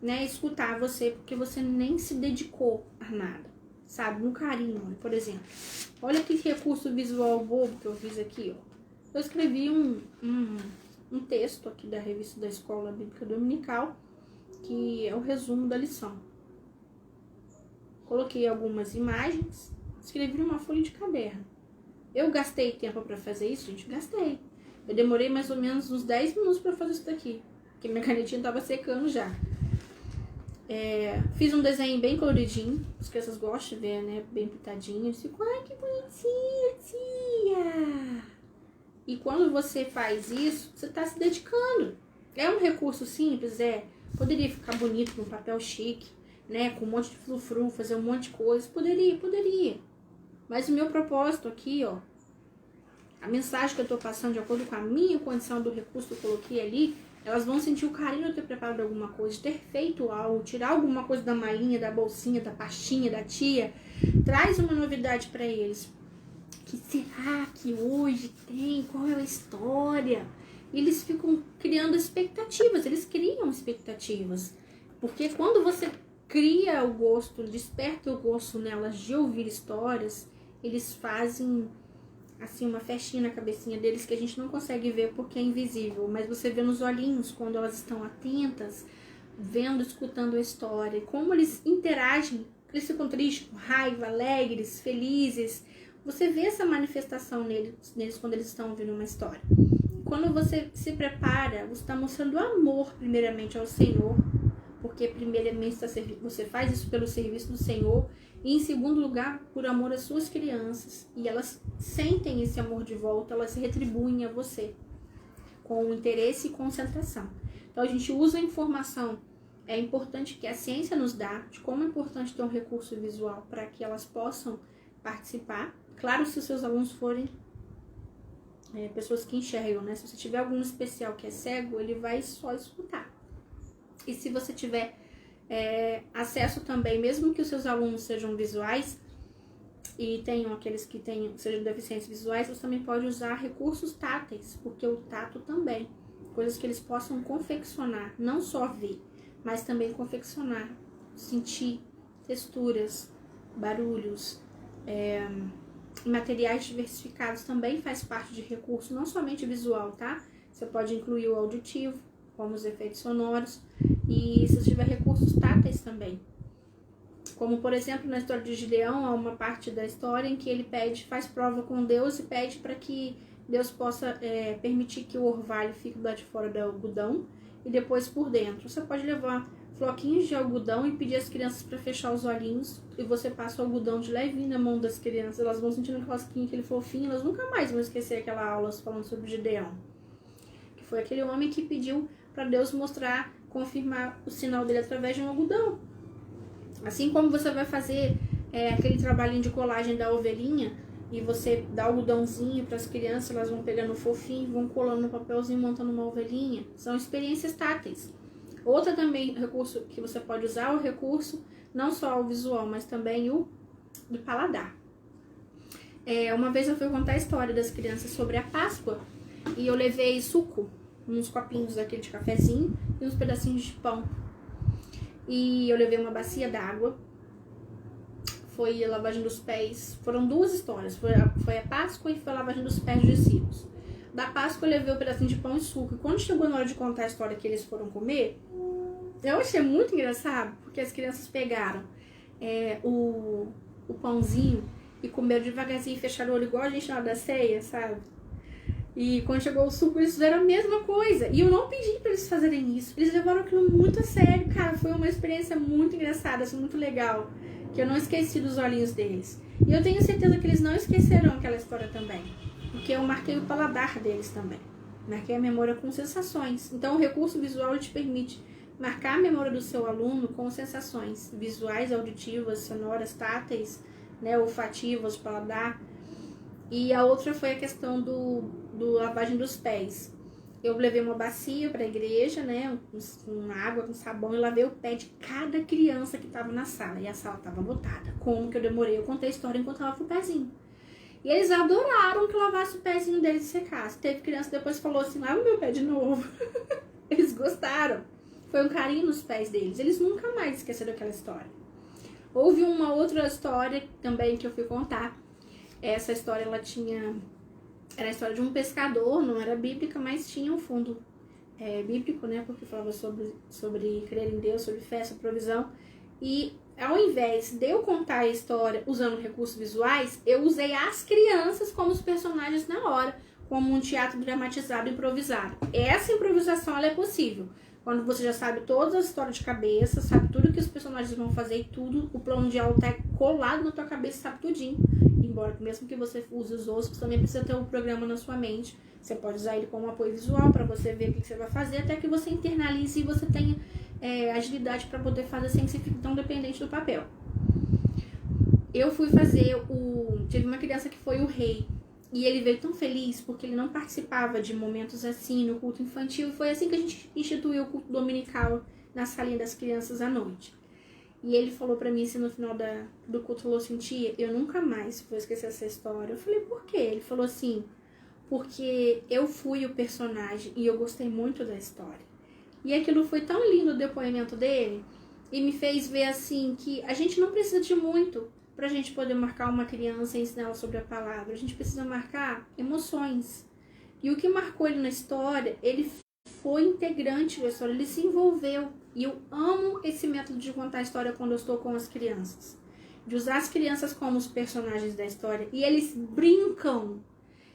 S1: né, escutar você, porque você nem se dedicou a nada, sabe? No carinho, por exemplo. Olha que recurso visual bobo que eu fiz aqui, ó. Eu escrevi um texto aqui da revista da Escola Bíblica Dominical, que é o resumo da lição. Coloquei algumas imagens, escrevi numa folha de caderno. Eu gastei tempo para fazer isso, gente? Gastei. Eu demorei mais ou menos uns 10 minutos para fazer isso daqui, porque minha canetinha tava secando já. Fiz um desenho bem coloridinho, as crianças gostam de ver, né? Bem pintadinho. Eles ficam, ai, que bonitinho, tia! E quando você faz isso, você tá se dedicando. É um recurso simples, poderia ficar bonito num papel chique, né? Com um monte de frufru, fazer um monte de coisa. Poderia. Mas o meu propósito aqui, ó, a mensagem que eu tô passando de acordo com a minha condição do recurso que eu coloquei ali, elas vão sentir o carinho de ter preparado alguma coisa, de ter feito algo, tirar alguma coisa da malinha, da bolsinha, da pastinha, da tia. Traz uma novidade para eles. Que será que hoje tem? Qual é a história? E eles ficam criando expectativas, eles criam expectativas. Porque quando você cria o gosto, desperta o gosto nelas de ouvir histórias, eles fazem assim uma festinha na cabecinha deles que a gente não consegue ver porque é invisível, mas você vê nos olhinhos quando elas estão atentas, vendo, escutando a história, como eles interagem, eles ficam tristes, com raiva, alegres, felizes. Você vê essa manifestação neles quando eles estão ouvindo uma história. Quando você se prepara, você está mostrando amor primeiramente ao Senhor, porque primeiramente você faz isso pelo serviço do Senhor, e em segundo lugar, por amor às suas crianças. E elas sentem esse amor de volta, elas retribuem a você com interesse e concentração. Então a gente usa a informação. É importante que a ciência nos dá, de como é importante ter um recurso visual para que elas possam participar. Claro, se os seus alunos forem pessoas que enxergam, né? Se você tiver algum especial que é cego, ele vai só escutar. E se você tiver acesso também, mesmo que os seus alunos sejam visuais e tenham aqueles que sejam deficientes visuais, você também pode usar recursos táteis, porque o tato também, coisas que eles possam confeccionar, não só ver, mas também confeccionar, sentir texturas, barulhos, materiais diversificados também faz parte de recurso, não somente visual, tá? Você pode incluir o auditivo, como os efeitos sonoros, e se tiver recursos táteis também. Como, por exemplo, na história de Gideão, há uma parte da história em que ele faz prova com Deus e pede para que Deus possa permitir que o orvalho fique lá de fora do algodão e depois por dentro. Você pode levar floquinhos de algodão e pedir às crianças para fechar os olhinhos e você passa o algodão de levinho na mão das crianças. Elas vão sentindo aquele fofinho, elas nunca mais vão esquecer aquela aula falando sobre Gideão. Que foi aquele homem que pediu para Deus confirmar o sinal dele através de um algodão. Assim como você vai fazer aquele trabalhinho de colagem da ovelhinha e você dá algodãozinho para as crianças, elas vão pegando fofinho, vão colando no papelzinho, montando uma ovelhinha. São experiências táteis. Outra também recurso que você pode usar é o recurso, não só o visual, mas também o do paladar. Uma vez eu fui contar a história das crianças sobre a Páscoa e eu levei suco, uns copinhos daquele de cafezinho e uns pedacinhos de pão. E eu levei uma bacia d'água, foi a lavagem dos pés, foram duas histórias, foi a Páscoa e foi a lavagem dos pés dos discípulos. Da Páscoa eu levei um pedacinho de pão e suco, e quando chegou na hora de contar a história que eles foram comer, eu achei muito engraçado, porque as crianças pegaram o pãozinho e comeram devagarzinho e fecharam o olho igual a gente na hora da ceia, sabe? E quando chegou o suco, eles fizeram a mesma coisa. E eu não pedi pra eles fazerem isso. Eles levaram aquilo muito a sério, cara. Foi uma experiência muito engraçada, assim, muito legal. Que eu não esqueci dos olhinhos deles. E eu tenho certeza que eles não esquecerão aquela história também. Porque eu marquei o paladar deles também. Marquei a memória com sensações. Então o recurso visual ele te permite marcar a memória do seu aluno com sensações visuais, auditivas, sonoras, táteis, né, olfativas, paladar. E a outra foi a questão do lavagem dos pés. Eu levei uma bacia para a igreja, né, com água, com sabão, e lavei o pé de cada criança que estava na sala. E a sala estava lotada. Como que eu demorei? Eu contei a história enquanto eu lavava o pezinho. E eles adoraram que eu lavasse o pezinho deles e secasse. Teve criança que depois falou assim, lava o meu pé de novo. Eles gostaram. Foi um carinho nos pés deles. Eles nunca mais esqueceram aquela história. Houve uma outra história também que eu fui contar. Essa história, era a história de um pescador, não era bíblica, mas tinha um fundo bíblico, né? Porque falava sobre crer em Deus, sobre fé, sobre provisão. E ao invés de eu contar a história usando recursos visuais, eu usei as crianças como os personagens na hora, como um teatro dramatizado improvisado. Essa improvisação ela é possível quando você já sabe todas as histórias de cabeça, sabe tudo que os personagens vão fazer e tudo, o plano de aula tá colado na tua cabeça, sabe tudinho. Embora mesmo que você use os outros, você também precisa ter um programa na sua mente. Você pode usar ele como apoio visual para você ver o que você vai fazer, até que você internalize e você tenha agilidade para poder fazer sem ser tão dependente do papel. Eu fui fazer Tive uma criança que foi o rei. E ele veio tão feliz porque ele não participava de momentos assim no culto infantil. E foi assim que a gente instituiu o culto dominical na salinha das crianças à noite. E ele falou pra mim assim no final do culto, falou assim, tia, eu nunca mais vou esquecer essa história. Eu falei, por quê? Ele falou assim, porque eu fui o personagem e eu gostei muito da história. E aquilo foi tão lindo o depoimento dele e me fez ver assim que a gente não precisa de muito pra gente poder marcar uma criança e ensinar ela sobre a palavra. A gente precisa marcar emoções. E o que marcou ele na história, ele foi integrante da história, ele se envolveu. E eu amo esse método de contar a história quando eu estou com as crianças. De usar as crianças como os personagens da história. E eles brincam.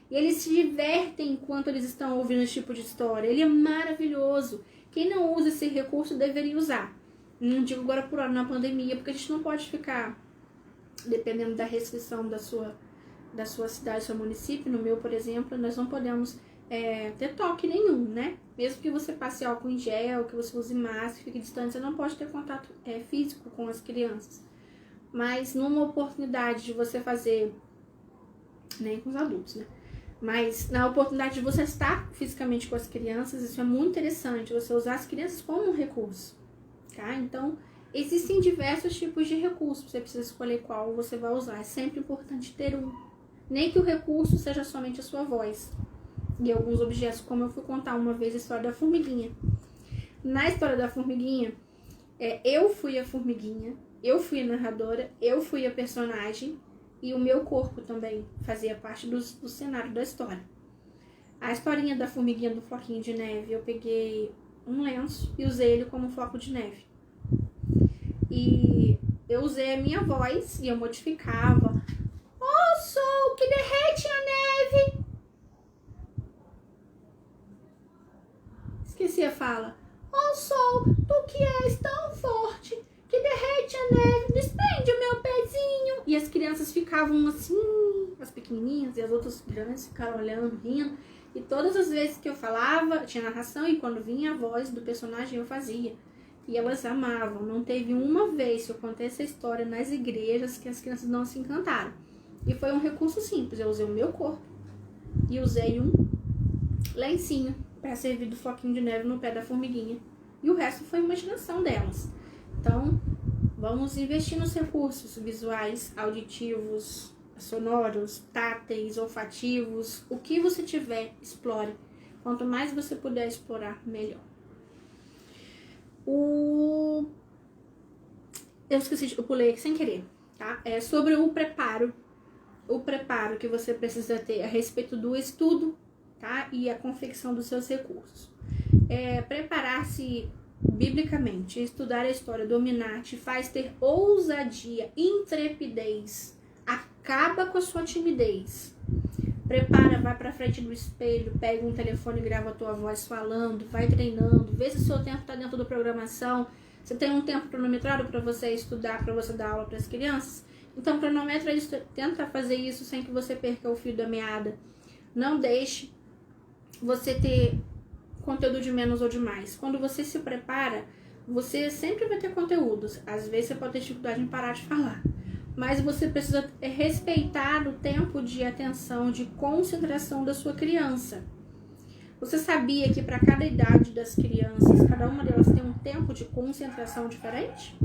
S1: E eles se divertem enquanto eles estão ouvindo esse tipo de história. Ele é maravilhoso. Quem não usa esse recurso deveria usar. Não digo agora por hora na pandemia, porque a gente não pode ficar dependendo da restrição da sua cidade, do seu município. No meu, por exemplo, nós não podemos ter toque nenhum, né? Mesmo que você passe álcool em gel, que você use máscara, fique distante, você não pode ter contato físico com as crianças. Mas numa oportunidade de você fazer, nem com os adultos, né? Mas na oportunidade de você estar fisicamente com as crianças, isso é muito interessante, você usar as crianças como um recurso, tá? Então, existem diversos tipos de recursos, você precisa escolher qual você vai usar. É sempre importante ter um, nem que o recurso seja somente a sua voz. E alguns objetos, como eu fui contar uma vez a história da formiguinha. Na história da formiguinha, eu fui a formiguinha, eu fui a narradora, eu fui a personagem, e o meu corpo também fazia parte do cenário da história. A historinha da formiguinha do floquinho de neve, eu peguei um lenço e usei ele como floco de neve. E eu usei a minha voz e eu modificava. Oh, sol que derrete a neve! Esqueci a fala. Oh, sol, tu que és tão forte, que derrete a neve, desprende o meu pezinho. E as crianças ficavam assim, as pequenininhas, e as outras grandes ficaram olhando, rindo. E todas as vezes que eu falava, tinha narração, e quando vinha a voz do personagem eu fazia. E elas amavam. Não teve uma vez que eu contei essa história nas igrejas que as crianças não se encantaram. E foi um recurso simples. Eu usei o meu corpo e usei um lencinho para servir do floquinho de neve no pé da formiguinha. E o resto foi imaginação delas. Então, vamos investir nos recursos visuais, auditivos, sonoros, táteis, olfativos. O que você tiver, explore. Quanto mais você puder explorar, melhor. Eu pulei aqui sem querer, tá? É sobre o preparo que você precisa ter a respeito do estudo, tá? E a confecção dos seus recursos. Preparar-se biblicamente, estudar a história, dominar, te faz ter ousadia, intrepidez, acaba com a sua timidez. Prepara, vai pra frente do espelho, pega um telefone e grava a tua voz falando, vai treinando, vê se o seu tempo tá dentro da programação. Você tem um tempo cronometrado para você estudar, para você dar aula para as crianças? Então cronometra isso, tenta fazer isso sem que você perca o fio da meada. Não deixe você ter conteúdo de menos ou de mais. Quando você se prepara, você sempre vai ter conteúdos. Às vezes você pode ter dificuldade em parar de falar. Mas você precisa respeitar o tempo de atenção, de concentração da sua criança. Você sabia que para cada idade das crianças, cada uma delas tem um tempo de concentração diferente?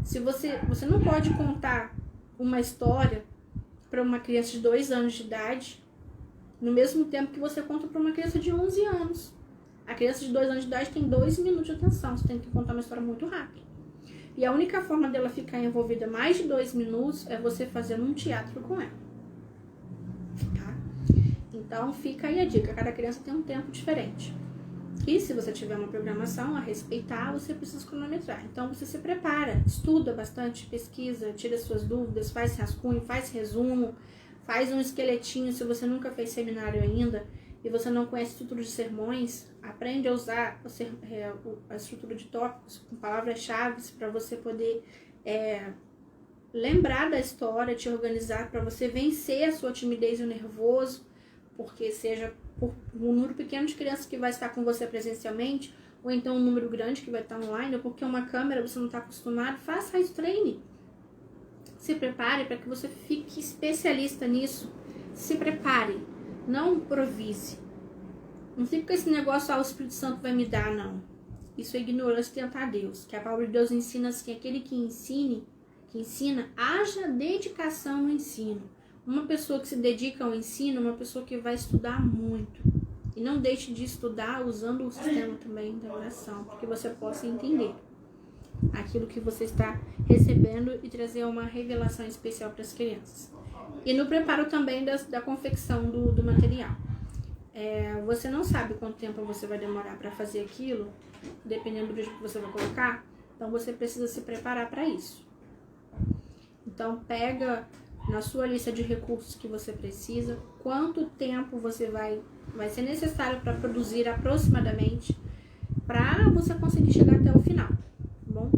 S1: Se você não pode contar uma história para uma criança de 2 anos de idade no mesmo tempo que você conta para uma criança de 11 anos. A criança de 2 anos de idade tem 2 minutos de atenção, você tem que contar uma história muito rápida. E a única forma dela ficar envolvida mais de 2 minutos é você fazendo um teatro com ela. Tá? Então fica aí a dica, cada criança tem um tempo diferente. E se você tiver uma programação a respeitar, você precisa cronometrar. Então você se prepara, estuda bastante, pesquisa, tira suas dúvidas, faz rascunho, faz resumo, faz um esqueletinho se você nunca fez seminário ainda e você não conhece a estrutura de sermões, aprende a usar a estrutura de tópicos com palavras-chave para você poder lembrar da história, te organizar para você vencer a sua timidez e o nervoso, porque seja por um número pequeno de crianças que vai estar com você presencialmente, ou então um número grande que vai estar online, ou porque uma câmera você não está acostumado, faça isso, treine. Se prepare para que você fique especialista nisso. Se prepare, não improvise. Não fica com esse negócio, o Espírito Santo vai me dar, não. Isso é ignorância e tentar Deus. Que a palavra de Deus ensina assim, aquele que ensina, haja dedicação no ensino. Uma pessoa que se dedica ao ensino, uma pessoa que vai estudar muito. E não deixe de estudar usando o sistema também da oração, para que você possa entender aquilo que você está recebendo e trazer uma revelação especial para as crianças. E no preparo também da confecção do material. Você não sabe quanto tempo você vai demorar para fazer aquilo, dependendo do vídeo que você vai colocar, então você precisa se preparar para isso. Então pega na sua lista de recursos que você precisa, quanto tempo você vai ser necessário para produzir aproximadamente, para você conseguir chegar até o final. Bom,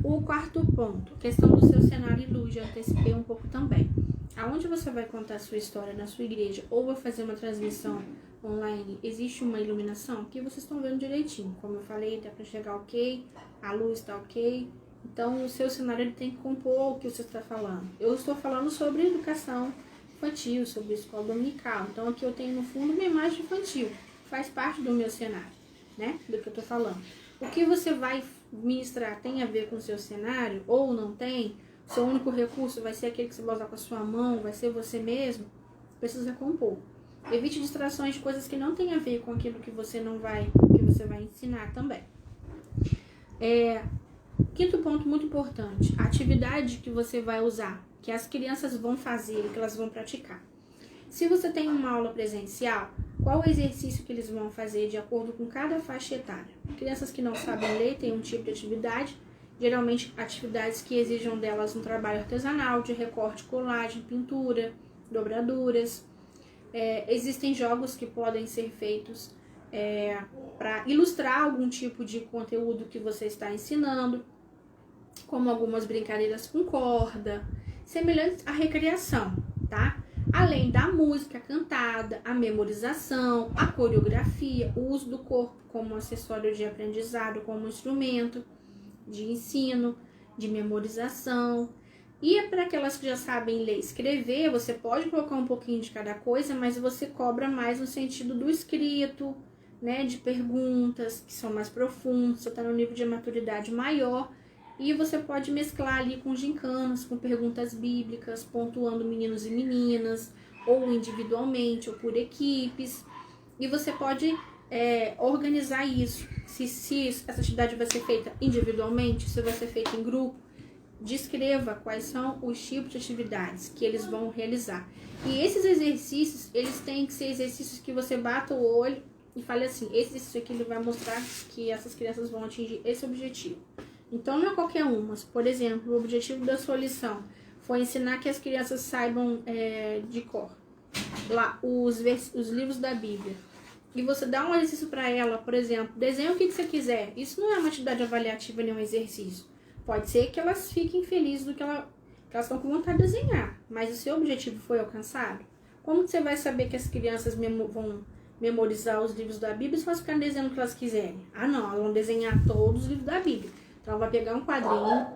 S1: o quarto ponto, questão do seu cenário e luz, já antecipei um pouco também. Aonde você vai contar a sua história na sua igreja ou vai fazer uma transmissão online, existe uma iluminação? Aqui vocês estão vendo direitinho. Como eu falei, dá para enxergar ok, a luz está ok. Então, o seu cenário ele tem que compor o que você está falando. Eu estou falando sobre educação infantil, sobre escola dominical. Então, aqui eu tenho no fundo uma imagem infantil. Faz parte do meu cenário, né? Do que eu estou falando. O que você vai ministrar tem a ver com o seu cenário ou não tem? O seu único recurso vai ser aquele que você vai usar com a sua mão, vai ser você mesmo? Precisa compor. Evite distrações de coisas que não tem a ver com aquilo que você vai ensinar também. Quinto ponto muito importante, a atividade que você vai usar, que as crianças vão fazer, que elas vão praticar. Se você tem uma aula presencial, qual o exercício que eles vão fazer de acordo com cada faixa etária? Crianças que não sabem ler têm um tipo de atividade, geralmente atividades que exijam delas um trabalho artesanal, de recorte, colagem, pintura, dobraduras. Existem jogos que podem ser feitos para ilustrar algum tipo de conteúdo que você está ensinando, como algumas brincadeiras com corda, semelhantes à recreação, tá? Além da música cantada, a memorização, a coreografia, o uso do corpo como acessório de aprendizado, como instrumento de ensino, de memorização. E para aquelas que já sabem ler e escrever, você pode colocar um pouquinho de cada coisa, mas você cobra mais no sentido do escrito, né, de perguntas que são mais profundas, você está no nível de maturidade maior, e você pode mesclar ali com gincanas, com perguntas bíblicas, pontuando meninos e meninas, ou individualmente, ou por equipes, e você pode organizar isso, se essa atividade vai ser feita individualmente, se vai ser feita em grupo. Descreva quais são os tipos de atividades que eles vão realizar. E esses exercícios, eles têm que ser exercícios que você bata o olho e fale assim, esse exercício aqui ele vai mostrar que essas crianças vão atingir esse objetivo. Então não é qualquer um, mas, por exemplo, o objetivo da sua lição foi ensinar que as crianças saibam de cor lá os livros da Bíblia. E você dá um exercício para ela, por exemplo, desenha o que você quiser. Isso não é uma atividade avaliativa nem um exercício. Pode ser que elas fiquem felizes do que elas estão com vontade de desenhar, mas o seu objetivo foi alcançado? Como você vai saber que as crianças vão memorizar os livros da Bíblia se elas ficarem desenhando o que elas quiserem? Ah, não, elas vão desenhar todos os livros da Bíblia. Então, ela vai pegar um quadrinho,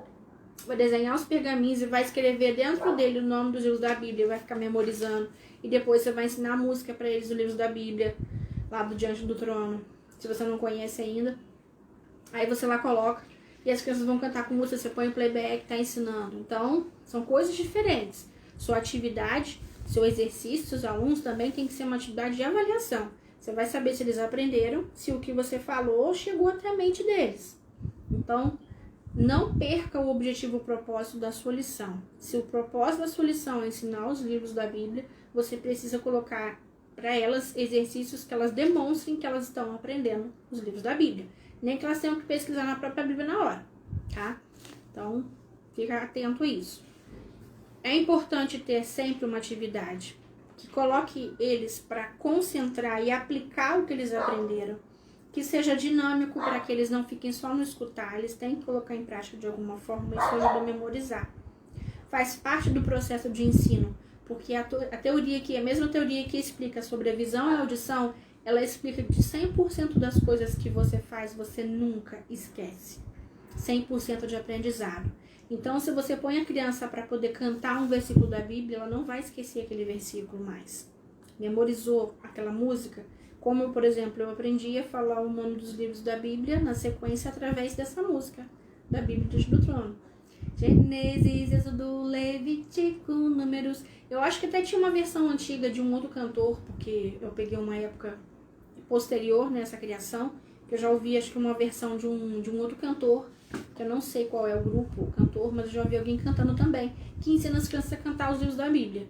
S1: vai desenhar os pergaminhos e vai escrever dentro dele o nome dos livros da Bíblia, vai ficar memorizando. E depois você vai ensinar a música para eles, os livros da Bíblia, lá do Diante do Trono, se você não conhece ainda. Aí você lá coloca. E as crianças vão cantar com música, você põe o playback, tá ensinando. Então, são coisas diferentes. Sua atividade, seu exercício, seus alunos também tem que ser uma atividade de avaliação. Você vai saber se eles aprenderam, se o que você falou chegou até a mente deles. Então, não perca o objetivo, o propósito da sua lição. Se o propósito da sua lição é ensinar os livros da Bíblia, você precisa colocar para elas exercícios que elas demonstrem que elas estão aprendendo os livros da Bíblia. Nem que elas tenham que pesquisar na própria Bíblia na hora, tá? Então, fica atento a isso. É importante ter sempre uma atividade que coloque eles para concentrar e aplicar o que eles aprenderam, que seja dinâmico para que eles não fiquem só no escutar, eles têm que colocar em prática de alguma forma, isso ajuda a memorizar. Faz parte do processo de ensino, porque a teoria que a mesma teoria que explica sobre a visão e a audição, ela explica que 100% das coisas que você faz, você nunca esquece. 100% de aprendizado. Então, se você põe a criança para poder cantar um versículo da Bíblia, ela não vai esquecer aquele versículo mais. Memorizou aquela música? Como, por exemplo, eu aprendi a falar o nome dos livros da Bíblia na sequência através dessa música, da Bíblia Diante do Trono. Gênesis, Êxodo, Levítico, Números. Eu acho que até tinha uma versão antiga de um outro cantor, porque eu peguei uma época posterior nessa criação, que eu já ouvi acho que uma versão de um outro cantor, que eu não sei qual é o grupo, o cantor, mas eu já ouvi alguém cantando também, que ensina as crianças a cantar os livros da Bíblia.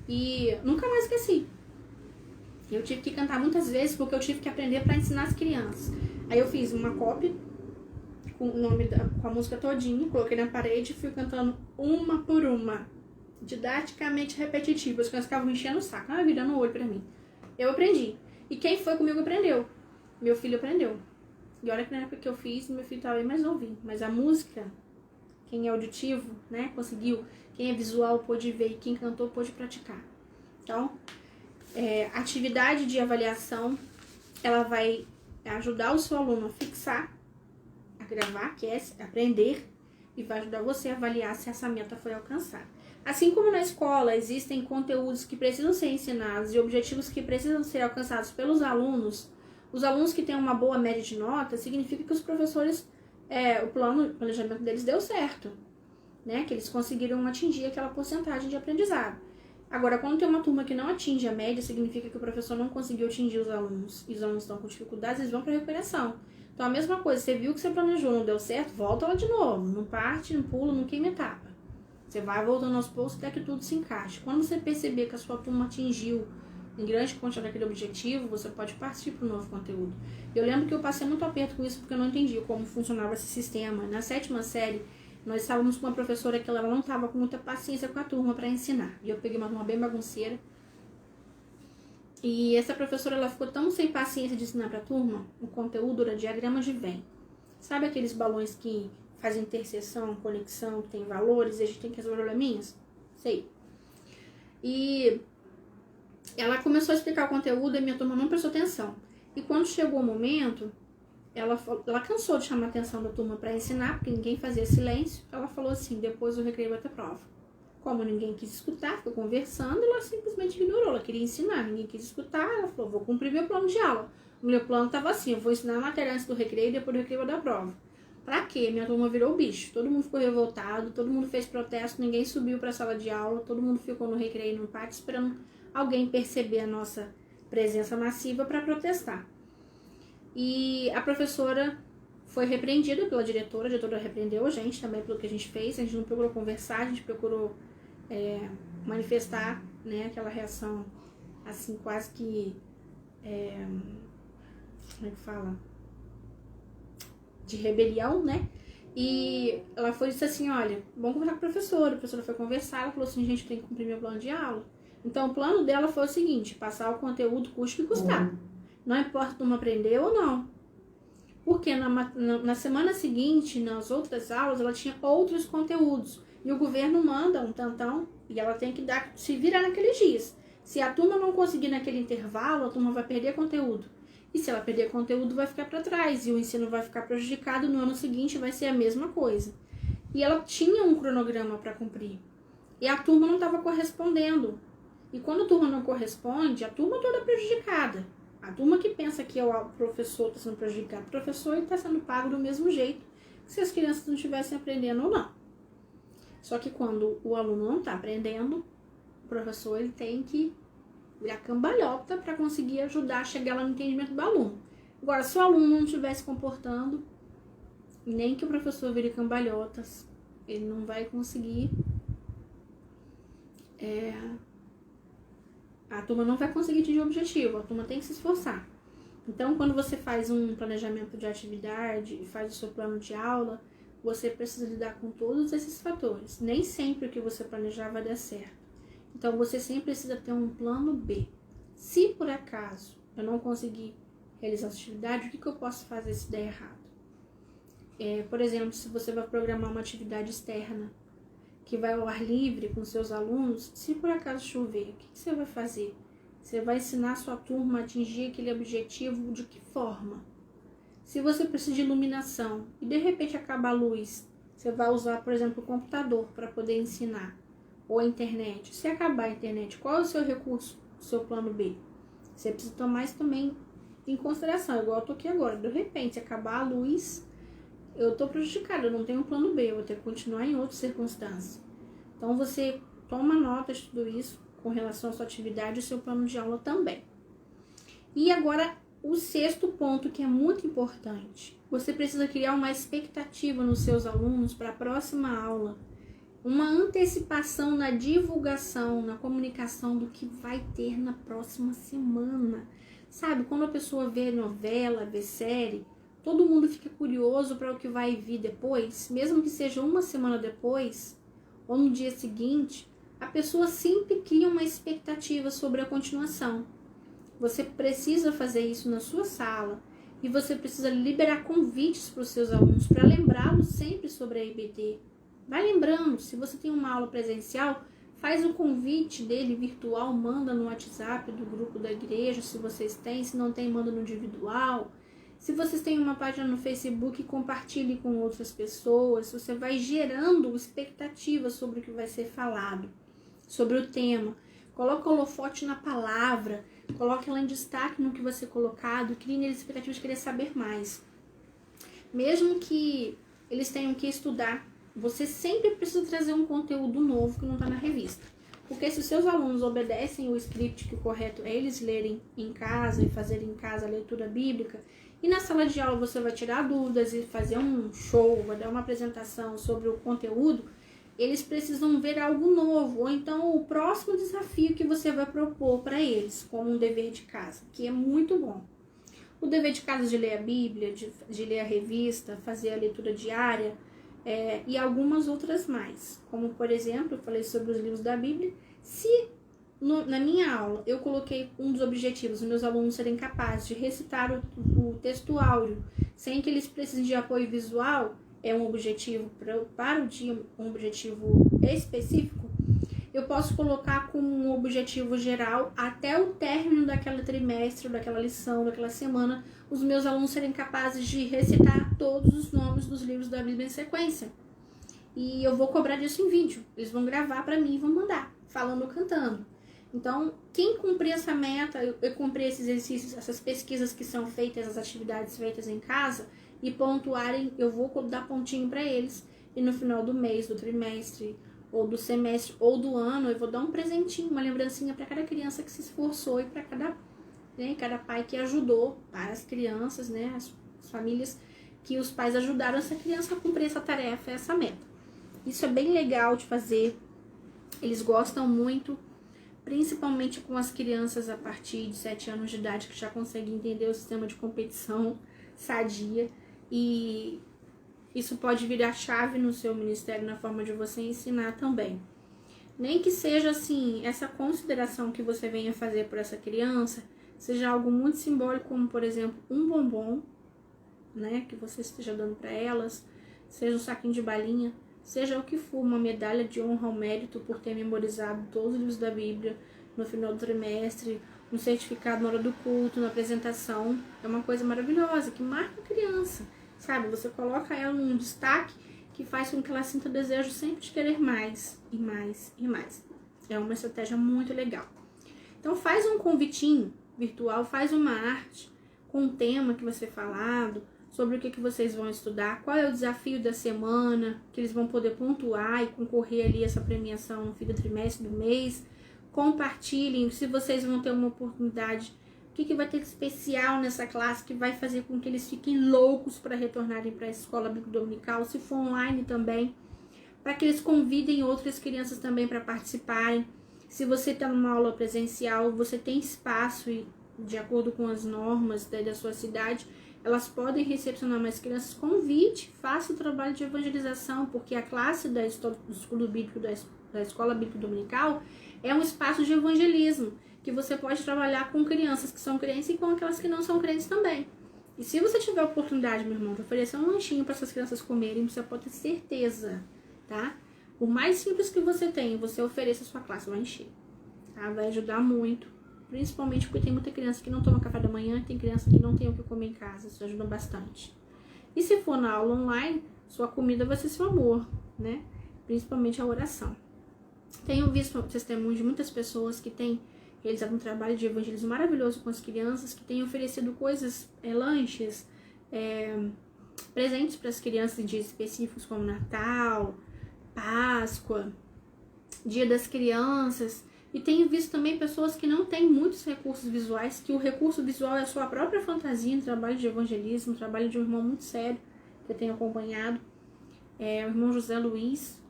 S1: E nunca mais esqueci. Eu tive que cantar muitas vezes, porque eu tive que aprender para ensinar as crianças. Aí eu fiz uma cópia com o nome com a música todinha, coloquei na parede e fui cantando uma por uma, didaticamente repetitivo. As crianças ficavam enchendo o saco, virando o olho pra mim. Eu aprendi. E quem foi comigo aprendeu. Meu filho aprendeu. E olha que na época que eu fiz, meu filho estava bem mais novinho. Mas a música, quem é auditivo, né, conseguiu. Quem é visual pôde ver e quem cantou pôde praticar. Então, Atividade de avaliação, ela vai ajudar o seu aluno a fixar, a gravar, que é aprender, e vai ajudar você a avaliar se essa meta foi alcançada. Assim como na escola existem conteúdos que precisam ser ensinados e objetivos que precisam ser alcançados pelos alunos, os alunos que têm uma boa média de nota, significa que os professores, o planejamento deles deu certo, né? Que eles conseguiram atingir aquela porcentagem de aprendizado. Agora, quando tem uma turma que não atinge a média, significa que o professor não conseguiu atingir os alunos, e os alunos estão com dificuldades, eles vão para recuperação. Então, a mesma coisa, você viu que você planejou, não deu certo, volta lá de novo, não parte, não pula, não queima etapa. Você vai voltando aos poucos até que tudo se encaixe. Quando você perceber que a sua turma atingiu em grande quantidade aquele objetivo, você pode partir para o novo conteúdo. Eu lembro que eu passei muito aperto com isso porque eu não entendi como funcionava esse sistema. Na 7ª série, nós estávamos com uma professora que ela não estava com muita paciência com a turma para ensinar. E eu peguei uma turma bem bagunceira. E essa professora ela ficou tão sem paciência de ensinar para a turma, o conteúdo era diagrama de Venn. Sabe aqueles balões que fazem interseção, conexão, que tem valores e a gente tem que resolver probleminhas? Sei. E ela começou a explicar o conteúdo e minha turma não prestou atenção. E quando chegou o momento, ela cansou de chamar a atenção da turma para ensinar, porque ninguém fazia silêncio. Ela falou assim, depois do recreio vai ter prova. Como ninguém quis escutar, ficou conversando, ela simplesmente ignorou. Ela queria ensinar, ninguém quis escutar. Ela falou, vou cumprir meu plano de aula. O meu plano estava assim, eu vou ensinar a matéria antes do recreio e depois do recreio vai dar prova. Pra quê? Minha turma virou bicho. Todo mundo ficou revoltado, todo mundo fez protesto, ninguém subiu para a sala de aula, todo mundo ficou no recreio, no pátio, esperando alguém perceber a nossa presença massiva para protestar. E a professora foi repreendida pela diretora, a diretora repreendeu a gente também pelo que a gente fez, a gente não procurou conversar, a gente procurou manifestar, né, aquela reação assim quase que, como é que fala? De rebelião, né? E ela foi disse assim, olha, vamos conversar com a professora foi conversar, ela falou assim, gente, tem que cumprir meu plano de aula. Então o plano dela foi o seguinte, passar o conteúdo custe o que custar. Não importa se tu aprendeu ou não. Porque na semana seguinte, nas outras aulas, ela tinha outros conteúdos. E o governo manda um tantão e ela tem que se virar naqueles dias. Se a turma não conseguir naquele intervalo, a turma vai perder conteúdo. E se ela perder conteúdo, vai ficar para trás. E o ensino vai ficar prejudicado. No ano seguinte vai ser a mesma coisa. E ela tinha um cronograma para cumprir. E a turma não estava correspondendo. E quando a turma não corresponde, a turma toda é prejudicada. A turma que pensa que o professor está sendo prejudicado, o professor está sendo pago do mesmo jeito que se as crianças não estivessem aprendendo ou não. Só que quando o aluno não está aprendendo, o professor ele tem que virar cambalhota para conseguir ajudar a chegar lá no entendimento do aluno. Agora, se o aluno não estiver se comportando, nem que o professor vire cambalhotas, ele não vai conseguir... A turma não vai conseguir atingir o objetivo, a turma tem que se esforçar. Então, quando você faz um planejamento de atividade, faz o seu plano de aula, você precisa lidar com todos esses fatores. Nem sempre o que você planejar vai dar certo. Então, você sempre precisa ter um plano B. Se, por acaso, eu não conseguir realizar essa atividade, o que eu posso fazer se der errado? Por exemplo, se você vai programar uma atividade externa, que vai ao ar livre com seus alunos, se por acaso chover, o que você vai fazer? Você vai ensinar a sua turma a atingir aquele objetivo de que forma? Se você precisa de iluminação e de repente acaba a luz, você vai usar, por exemplo, o computador para poder ensinar, ou a internet. Se acabar a internet, qual é o seu recurso, o seu plano B? Você precisa tomar isso também em consideração, igual eu tô aqui agora. De repente, se acabar a luz, eu estou prejudicada, eu não tenho um plano B, eu vou ter que continuar em outras circunstâncias. Então, você toma nota de tudo isso com relação à sua atividade e seu plano de aula também. E agora, o 6º ponto, que é muito importante. Você precisa criar uma expectativa nos seus alunos para a próxima aula. Uma antecipação na divulgação, na comunicação do que vai ter na próxima semana. Sabe, quando a pessoa vê novela, vê série, todo mundo fica curioso para o que vai vir depois, mesmo que seja uma semana depois, ou no dia seguinte, a pessoa sempre cria uma expectativa sobre a continuação. Você precisa fazer isso na sua sala e você precisa liberar convites para os seus alunos, para lembrá-los sempre sobre a EBD. Vai lembrando, se você tem uma aula presencial, Faz o convite dele virtual, manda no WhatsApp do grupo da igreja, se vocês têm. Se não tem, manda no individual. Se vocês têm uma página no Facebook, compartilhe com outras pessoas. Você vai gerando expectativas sobre o que vai ser falado, sobre o tema. Coloca o holofote na palavra, coloque ela em destaque no que vai ser colocado, crie neles expectativas de querer saber mais. Mesmo que eles tenham que estudar, você sempre precisa trazer um conteúdo novo que não está na revista. Porque se os seus alunos obedecem o script, que o correto é eles lerem em casa e fazerem em casa a leitura bíblica, e na sala de aula você vai tirar dúvidas e fazer um show, vai dar uma apresentação sobre o conteúdo, eles precisam ver algo novo, ou então o próximo desafio que você vai propor para eles, como um dever de casa, que é muito bom. O dever de casa de ler a Bíblia, de ler a revista, fazer a leitura diária, e algumas outras mais. Como, por exemplo, eu falei sobre os livros da Bíblia. Se na minha aula eu coloquei um dos objetivos, os meus alunos serem capazes de recitar o texto áureo sem que eles precisem de apoio visual, é um objetivo para o dia, um objetivo específico, eu posso colocar como um objetivo geral, até o término daquele trimestre, daquela lição, daquela semana, os meus alunos serem capazes de recitar todos os nomes dos livros da Bíblia em sequência. E eu vou cobrar disso em vídeo. Eles vão gravar para mim e vão mandar, falando ou cantando. Então, quem cumprir essa meta, eu cumprir esses exercícios, essas pesquisas que são feitas, as atividades feitas em casa, e pontuarem, eu vou dar pontinho para eles. E no final do mês, do trimestre, ou do semestre, ou do ano, eu vou dar um presentinho, uma lembrancinha para cada criança que se esforçou e para cada pai que ajudou, para as crianças, né, as famílias que os pais ajudaram essa criança a cumprir essa tarefa, essa meta. Isso é bem legal de fazer, eles gostam muito, principalmente com as crianças a partir de 7 anos de idade, que já conseguem entender o sistema de competição sadia, e isso pode virar chave no seu ministério, na forma de você ensinar também. Nem que seja assim, essa consideração que você venha fazer por essa criança, seja algo muito simbólico, como por exemplo, um bombom, né, que você esteja dando para elas, seja um saquinho de balinha, seja o que for, uma medalha de honra ao mérito por ter memorizado todos os livros da Bíblia no final do trimestre, um certificado na hora do culto, na apresentação, é uma coisa maravilhosa, que marca a criança, sabe? Você coloca ela num destaque que faz com que ela sinta o desejo sempre de querer mais, e mais, e mais. É uma estratégia muito legal. Então faz um convitinho virtual, faz uma arte com um tema que vai ser falado, sobre o que vocês vão estudar, qual é o desafio da semana, que eles vão poder pontuar e concorrer ali a essa premiação no fim do trimestre, do mês. Compartilhem, se vocês vão ter uma oportunidade, o que vai ter de especial nessa classe que vai fazer com que eles fiquem loucos para retornarem para a escola bíblica dominical, se for online também, para que eles convidem outras crianças também para participarem. Se você está numa aula presencial, você tem espaço e, de acordo com as normas da sua cidade, elas podem recepcionar mais crianças. Convide, faça o trabalho de evangelização, porque a classe do estudo bíblico, da escola bíblica dominical, é um espaço de evangelismo, que você pode trabalhar com crianças que são crentes e com aquelas que não são crentes também. E se você tiver a oportunidade, meu irmão, de oferecer um lanchinho para essas crianças comerem, você pode ter certeza, tá? O mais simples que você tem, você ofereça a sua classe, vai encher, tá? Vai ajudar muito, principalmente porque tem muita criança que não toma café da manhã, tem criança que não tem o que comer em casa, isso ajuda bastante. E se for na aula online, sua comida vai ser seu amor, né? Principalmente a oração. Tenho visto testemunhos de muitas pessoas que têm realizado um trabalho de evangelismo maravilhoso com as crianças, que têm oferecido coisas, lanches, presentes para as crianças em dias específicos como Natal, Páscoa, Dia das Crianças. E tenho visto também pessoas que não têm muitos recursos visuais, que o recurso visual é a sua própria fantasia, um trabalho de evangelismo, um trabalho de um irmão muito sério que eu tenho acompanhado, o irmão José Luiz.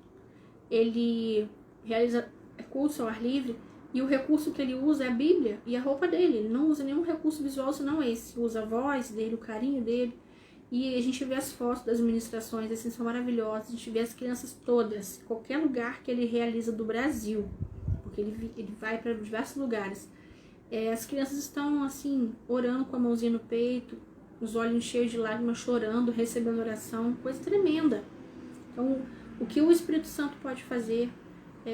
S1: Ele realiza curso ao ar livre e o recurso que ele usa é a Bíblia e a roupa dele. Ele não usa nenhum recurso visual senão esse. Usa a voz dele, o carinho dele. E a gente vê as fotos das ministrações, assim, são maravilhosas. A gente vê as crianças todas, qualquer lugar que ele realiza do Brasil, porque ele vai para diversos lugares. As crianças estão, assim, orando com a mãozinha no peito, os olhos cheios de lágrimas, chorando, recebendo oração, coisa tremenda. Então, o que o Espírito Santo pode fazer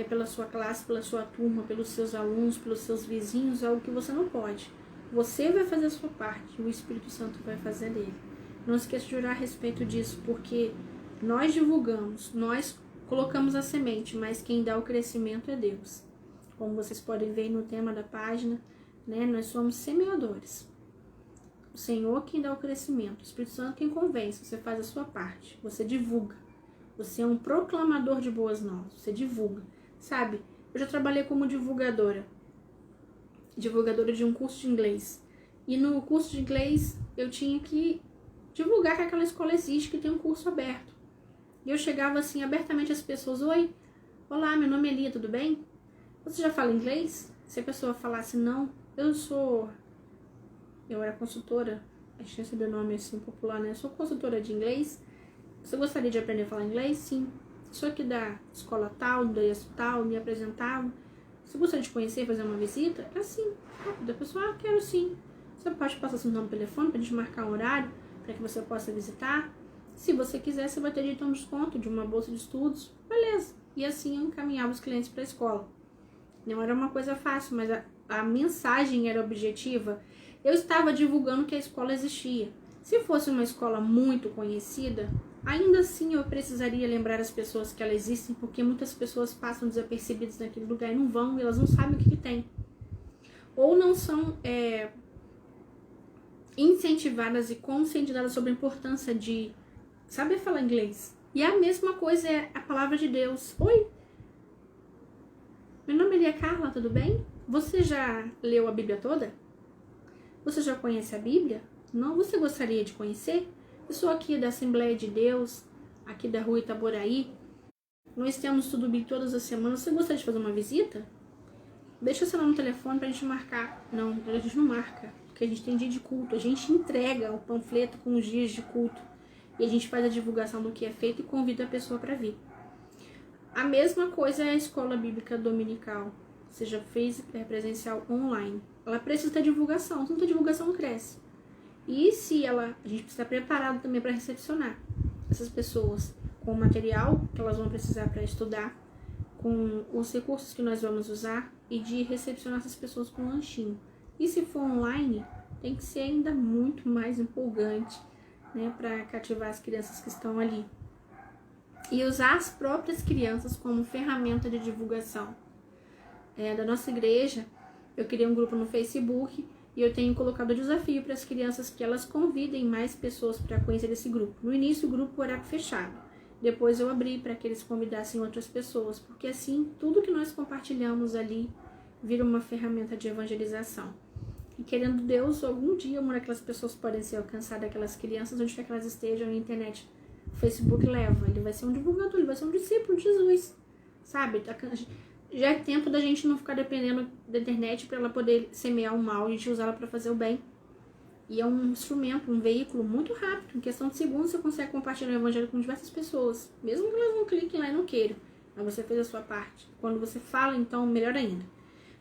S1: pela sua classe, pela sua turma, pelos seus alunos, pelos seus vizinhos, algo que você não pode. Você vai fazer a sua parte, o Espírito Santo vai fazer dele. Não esqueça de orar a respeito disso, porque nós divulgamos, nós colocamos a semente, mas quem dá o crescimento é Deus. Como vocês podem ver no tema da página, né, nós somos semeadores. O Senhor quem dá o crescimento, o Espírito Santo quem convence, você faz a sua parte, você divulga. Você é um proclamador de boas novas, você divulga. Sabe, eu já trabalhei como divulgadora de um curso de inglês. E no curso de inglês eu tinha que divulgar que aquela escola existe, que tem um curso aberto. E eu chegava assim abertamente às pessoas: oi, olá, meu nome é Lia, tudo bem? Você já fala inglês? Se a pessoa falasse não, eu era consultora, a gente recebeu o nome assim popular, né? Eu sou consultora de inglês. Você gostaria de aprender a falar inglês? Sim. Sou aqui da escola tal, da IESO tal, me apresentava. Você gostaria de conhecer, fazer uma visita? Assim, rápido. A pessoa, quero sim. Você pode passar seu nome no telefone para a gente marcar um horário para que você possa visitar. Se você quiser, você vai ter direito a um desconto de uma bolsa de estudos. Beleza. E assim eu encaminhava os clientes para a escola. Não era uma coisa fácil, mas a mensagem era objetiva. Eu estava divulgando que a escola existia. Se fosse uma escola muito conhecida, ainda assim eu precisaria lembrar as pessoas que ela existe, porque muitas pessoas passam desapercebidas naquele lugar e não vão, e elas não sabem o que tem. Ou não são incentivadas e conscientizadas sobre a importância de saber falar inglês. E a mesma coisa é a palavra de Deus. Oi, meu nome é Carla, tudo bem? Você já leu a Bíblia toda? Você já conhece a Bíblia? Não? Você gostaria de conhecer? Eu sou aqui da Assembleia de Deus, aqui da rua Itaboraí. Nós temos tudo bem todas as semanas. Você gostaria de fazer uma visita? Deixa seu nome no telefone pra gente marcar. Não, a gente não marca, porque a gente tem dia de culto. A gente entrega o panfleto com os dias de culto. E a gente faz a divulgação do que é feito e convida a pessoa para vir. A mesma coisa é a escola bíblica dominical. Você já fez presencial online. Ela precisa ter divulgação, se não tem divulgação não cresce. E se a gente precisa estar preparado também para recepcionar essas pessoas com o material que elas vão precisar para estudar, com os recursos que nós vamos usar e de recepcionar essas pessoas com um lanchinho. E se for online, tem que ser ainda muito mais empolgante, né, para cativar as crianças que estão ali. E usar as próprias crianças como ferramenta de divulgação. Da nossa igreja, eu criei um grupo no Facebook e eu tenho colocado desafio para as crianças que elas convidem mais pessoas para conhecer esse grupo. No início o grupo era fechado, depois eu abri para que eles convidassem outras pessoas, porque assim tudo que nós compartilhamos ali vira uma ferramenta de evangelização. E querendo Deus, algum dia uma daquelas pessoas podem ser alcançadas, aquelas crianças, onde quer que elas estejam, na internet. O Facebook leva, ele vai ser um divulgador, ele vai ser um discípulo de Jesus, sabe? Já é tempo da gente não ficar dependendo da internet para ela poder semear o mal, a gente usar ela para fazer o bem. E é um instrumento, um veículo muito rápido. Em questão de segundos você consegue compartilhar o evangelho com diversas pessoas, mesmo que elas não cliquem lá e não queiram. Mas você fez a sua parte. Quando você fala, então, melhor ainda.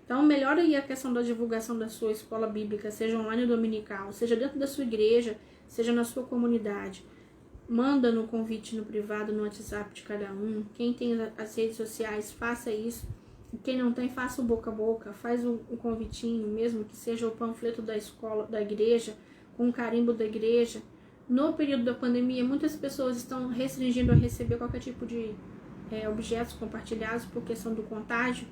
S1: Então, melhora aí a questão da divulgação da sua escola bíblica, seja online ou dominical, seja dentro da sua igreja, seja na sua comunidade. Manda no convite no privado, no WhatsApp de cada um. Quem tem as redes sociais, faça isso. Quem não tem, faça o boca a boca, faz o convitinho, mesmo que seja o panfleto da escola, da igreja, com o carimbo da igreja. No período da pandemia, muitas pessoas estão restringindo a receber qualquer tipo de objetos compartilhados por questão do contágio.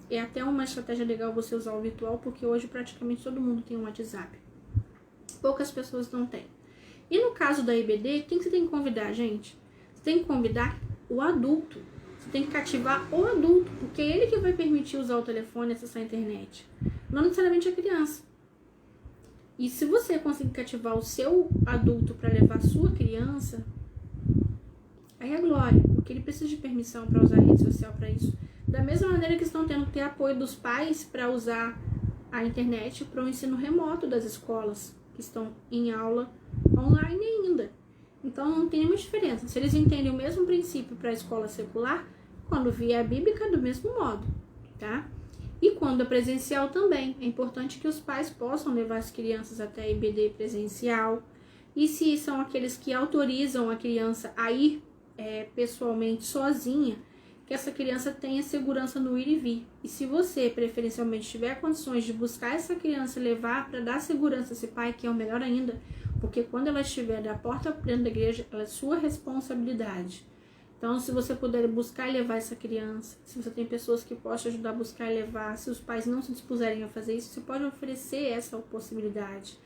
S1: É até uma estratégia legal você usar o virtual, porque hoje praticamente todo mundo tem um WhatsApp. Poucas pessoas não têm. E no caso da EBD, quem que você tem que convidar, gente? Você tem que convidar o adulto. Você tem que cativar o adulto, porque é ele que vai permitir usar o telefone e acessar a internet. Não necessariamente a criança. E se você conseguir cativar o seu adulto para levar a sua criança, aí é glória, porque ele precisa de permissão para usar a rede social para isso. Da mesma maneira que estão tendo que ter apoio dos pais para usar a internet para o ensino remoto das escolas, que estão em aula online ainda. Então não tem nenhuma diferença. Se eles entendem o mesmo princípio para a escola secular, quando vier a bíblica, do mesmo modo, tá? E quando é presencial também, é importante que os pais possam levar as crianças até a EBD presencial. E se são aqueles que autorizam a criança a ir pessoalmente sozinha, que essa criança tenha segurança no ir e vir. E se você, preferencialmente, tiver condições de buscar essa criança e levar para dar segurança a esse pai, que é o melhor ainda, porque quando ela estiver da porta para dentro da igreja, ela é sua responsabilidade. Então, se você puder buscar e levar essa criança, se você tem pessoas que possam ajudar a buscar e levar, se os pais não se dispuserem a fazer isso, você pode oferecer essa possibilidade.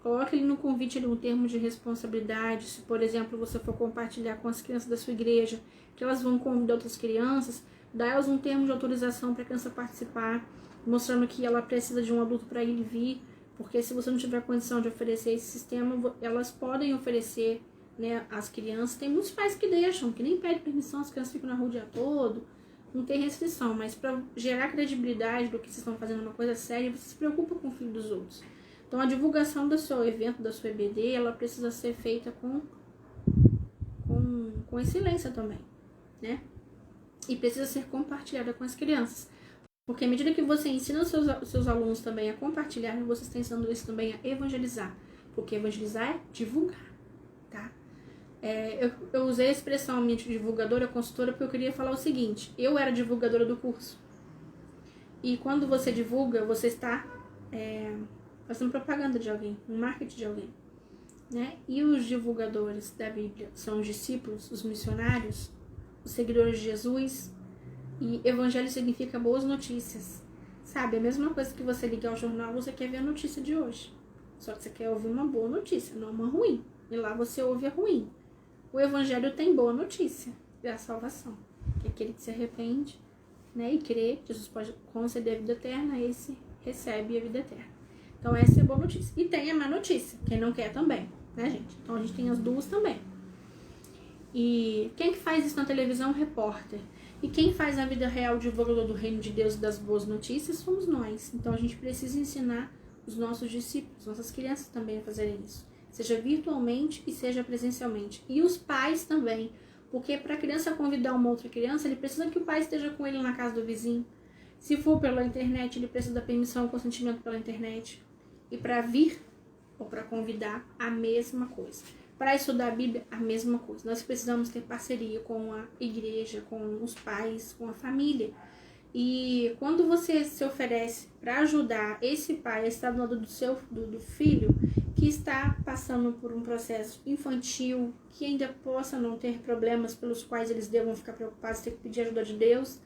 S1: Coloque ali no convite ali um termo de responsabilidade. Se, por exemplo, você for compartilhar com as crianças da sua igreja, que elas vão convidar outras crianças, dá elas um termo de autorização para a criança participar, mostrando que ela precisa de um adulto para ir e vir, porque se você não tiver condição de oferecer esse sistema, elas podem oferecer, né, as crianças. Tem muitos pais que deixam, que nem pedem permissão, as crianças ficam na rua o dia todo, não tem restrição, mas para gerar credibilidade do que vocês estão fazendo uma coisa séria, você se preocupa com o filho dos outros. Então, a divulgação do seu evento, da sua EBD, ela precisa ser feita com excelência também, né? E precisa ser compartilhada com as crianças. Porque à medida que você ensina os seus alunos também a compartilhar, você está ensinando isso também a evangelizar. Porque evangelizar é divulgar, tá? Eu usei a expressão minha de divulgadora, consultora, porque eu queria falar o seguinte. Eu era divulgadora do curso. E quando você divulga, você está fazendo propaganda de alguém, um marketing de alguém, né? E os divulgadores da Bíblia são os discípulos, os missionários, os seguidores de Jesus. E evangelho significa boas notícias, sabe? A mesma coisa que você ligar ao jornal, você quer ver a notícia de hoje. Só que você quer ouvir uma boa notícia, não uma ruim. E lá você ouve a ruim. O evangelho tem boa notícia, é a salvação. Que aquele que se arrepende, né, e crê que Jesus pode conceder a vida eterna, esse recebe a vida eterna. Então essa é a boa notícia. E tem a má notícia, quem não quer também, né, gente? Então a gente tem as duas também. E quem que faz isso na televisão? Repórter. E quem faz na vida real o divulgador do reino de Deus e das boas notícias somos nós. Então a gente precisa ensinar os nossos discípulos, nossas crianças também a fazerem isso. Seja virtualmente e seja presencialmente. E os pais também. Porque para a criança convidar uma outra criança, ele precisa que o pai esteja com ele na casa do vizinho. Se for pela internet, ele precisa da permissão e consentimento pela internet. E para vir ou para convidar, a mesma coisa. Para estudar a Bíblia, a mesma coisa. Nós precisamos ter parceria com a igreja, com os pais, com a família. E quando você se oferece para ajudar esse pai a estar do lado do filho que está passando por um processo infantil, que ainda possa não ter problemas pelos quais eles devam ficar preocupados, ter que pedir ajuda de Deus,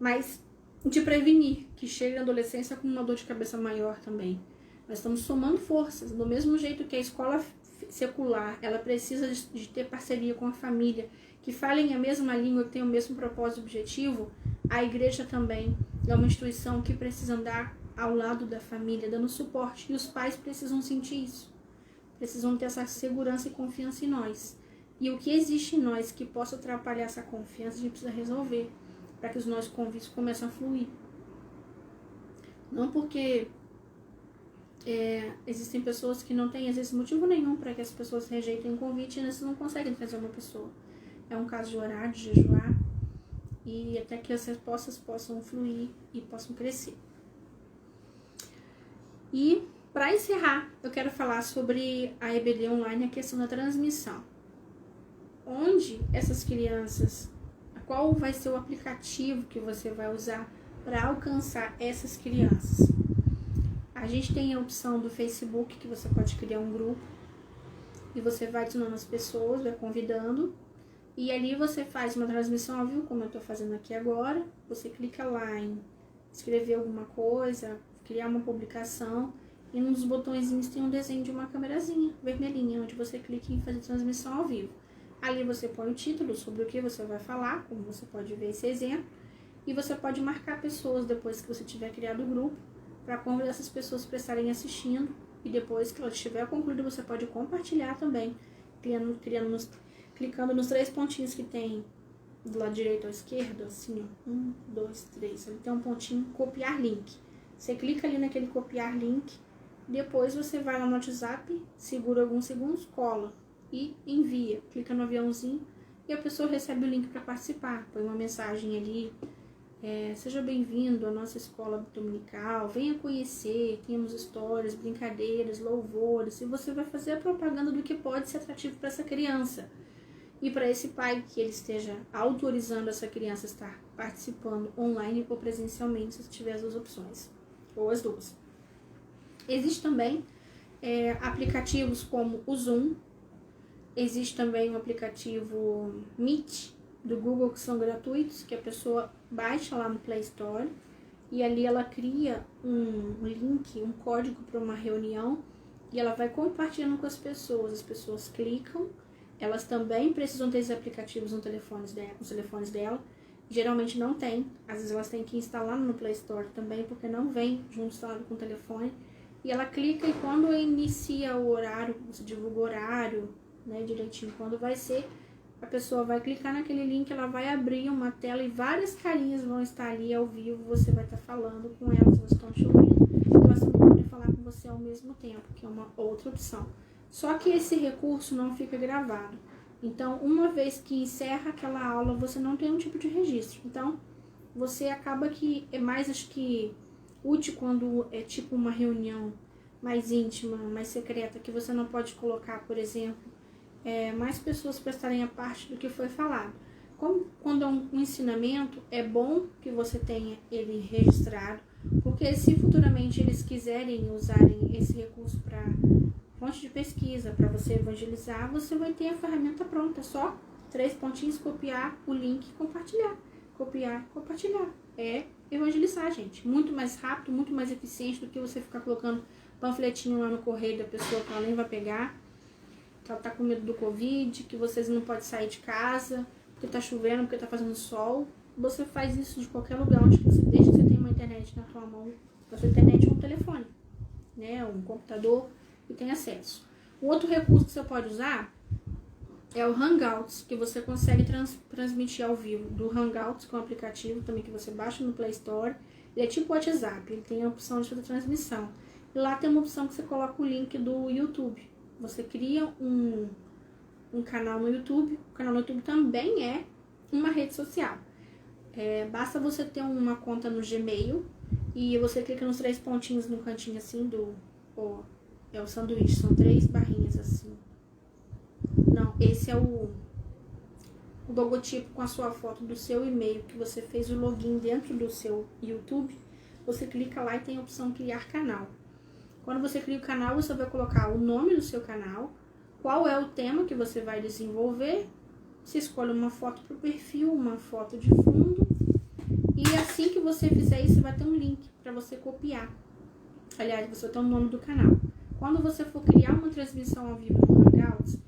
S1: mas de prevenir que chegue na adolescência com uma dor de cabeça maior também. Nós estamos somando forças, do mesmo jeito que a escola secular, ela precisa de ter parceria com a família, que falem a mesma língua, que tenham o mesmo propósito e objetivo. A igreja também é uma instituição que precisa andar ao lado da família, dando suporte, e os pais precisam sentir isso, precisam ter essa segurança e confiança em nós. E o que existe em nós que possa atrapalhar essa confiança, a gente precisa resolver, para que os nossos convites comecem a fluir. Não porque existem pessoas que não têm, às vezes, motivo nenhum para que as pessoas rejeitem o convite e eles não conseguem trazer uma pessoa. É um caso de orar, de jejuar, e até que as respostas possam fluir e possam crescer. E, para encerrar, eu quero falar sobre a EBD online, a questão da transmissão. Onde essas crianças, qual vai ser o aplicativo que você vai usar para alcançar essas crianças? A gente tem a opção do Facebook, que você pode criar um grupo e você vai adicionando as pessoas, vai convidando, e ali você faz uma transmissão ao vivo, como eu estou fazendo aqui agora. Você clica lá em escrever alguma coisa, criar uma publicação, e nos botõezinhos tem um desenho de uma câmerazinha vermelhinha, onde você clica em fazer transmissão ao vivo. Ali você põe o título sobre o que você vai falar, como você pode ver esse exemplo, e você pode marcar pessoas depois que você tiver criado o grupo, para convidar essas pessoas para estarem assistindo, e depois que ela estiver concluída, você pode compartilhar também, clicando nos 3 pontinhos que tem do lado direito ao esquerdo, assim, ó, 1, 2, 3, ali tem um pontinho, copiar link. Você clica ali naquele copiar link, depois você vai lá no WhatsApp, segura alguns segundos, cola e envia. Clica no aviãozinho e a pessoa recebe o link para participar. Põe uma mensagem ali, seja bem-vindo à nossa escola dominical, venha conhecer, temos histórias, brincadeiras, louvores, e você vai fazer a propaganda do que pode ser atrativo para essa criança. e para esse pai que ele esteja autorizando essa criança a estar participando online ou presencialmente, se tiver as duas opções, ou as duas. Existe também aplicativos como o Zoom, existe também o aplicativo Meet do Google, que são gratuitos, que a pessoa baixa lá no Play Store e ali ela cria um link, um código para uma reunião e ela vai compartilhando com as pessoas clicam, elas também precisam ter esses aplicativos nos telefones dela, geralmente não tem, às vezes elas têm que instalar no Play Store também, porque não vem junto instalado com o telefone, e ela clica e quando inicia o horário, você divulga o horário, né, direitinho quando vai ser, a pessoa vai clicar naquele link, ela vai abrir uma tela e várias carinhas vão estar ali ao vivo, você vai estar falando com elas, elas estão te ouvindo, elas também podem falar com você ao mesmo tempo, que é uma outra opção. Só que esse recurso não fica gravado. Então, uma vez que encerra aquela aula, você não tem um tipo de registro. Então, você acaba que é mais, acho que, útil quando é tipo uma reunião mais íntima, mais secreta, que você não pode colocar, por exemplo, mais pessoas para estarem a parte do que foi falado. Quando é um ensinamento, é bom que você tenha ele registrado, porque se futuramente eles quiserem usarem esse recurso para fonte de pesquisa, para você evangelizar, você vai ter a ferramenta pronta, só 3 pontinhos, copiar o link e compartilhar. Copiar e compartilhar. É evangelizar, gente. Muito mais rápido, muito mais eficiente do que você ficar colocando panfletinho lá no correio da pessoa que ela nem vai pegar, que ela tá com medo do Covid, que vocês não podem sair de casa, porque tá chovendo, porque tá fazendo sol. Você faz isso de qualquer lugar onde você deixa, você tem uma internet na sua mão. Você tem internet com um telefone, né? Um computador e tem acesso. O outro recurso que você pode usar é o Hangouts, que você consegue transmitir ao vivo. Do Hangouts, que é um aplicativo também que você baixa no Play Store. Ele é tipo o WhatsApp, ele tem a opção de fazer transmissão. E lá tem uma opção que você coloca o link do YouTube. Você cria um canal no YouTube. O canal no YouTube também é uma rede social. Basta você ter uma conta no Gmail e você clica nos 3 pontinhos no cantinho assim é o sanduíche, são 3 barrinhas assim. Não, esse é o logotipo com a sua foto do seu e-mail, que você fez o login dentro do seu YouTube. Você clica lá e tem a opção criar canal. Quando você cria o canal, você vai colocar o nome do seu canal, qual é o tema que você vai desenvolver, você escolhe uma foto para o perfil, uma foto de fundo, e assim que você fizer isso, você vai ter um link para você copiar. Aliás, você vai ter o nome do canal. Quando você for criar uma transmissão ao vivo no Hangouts,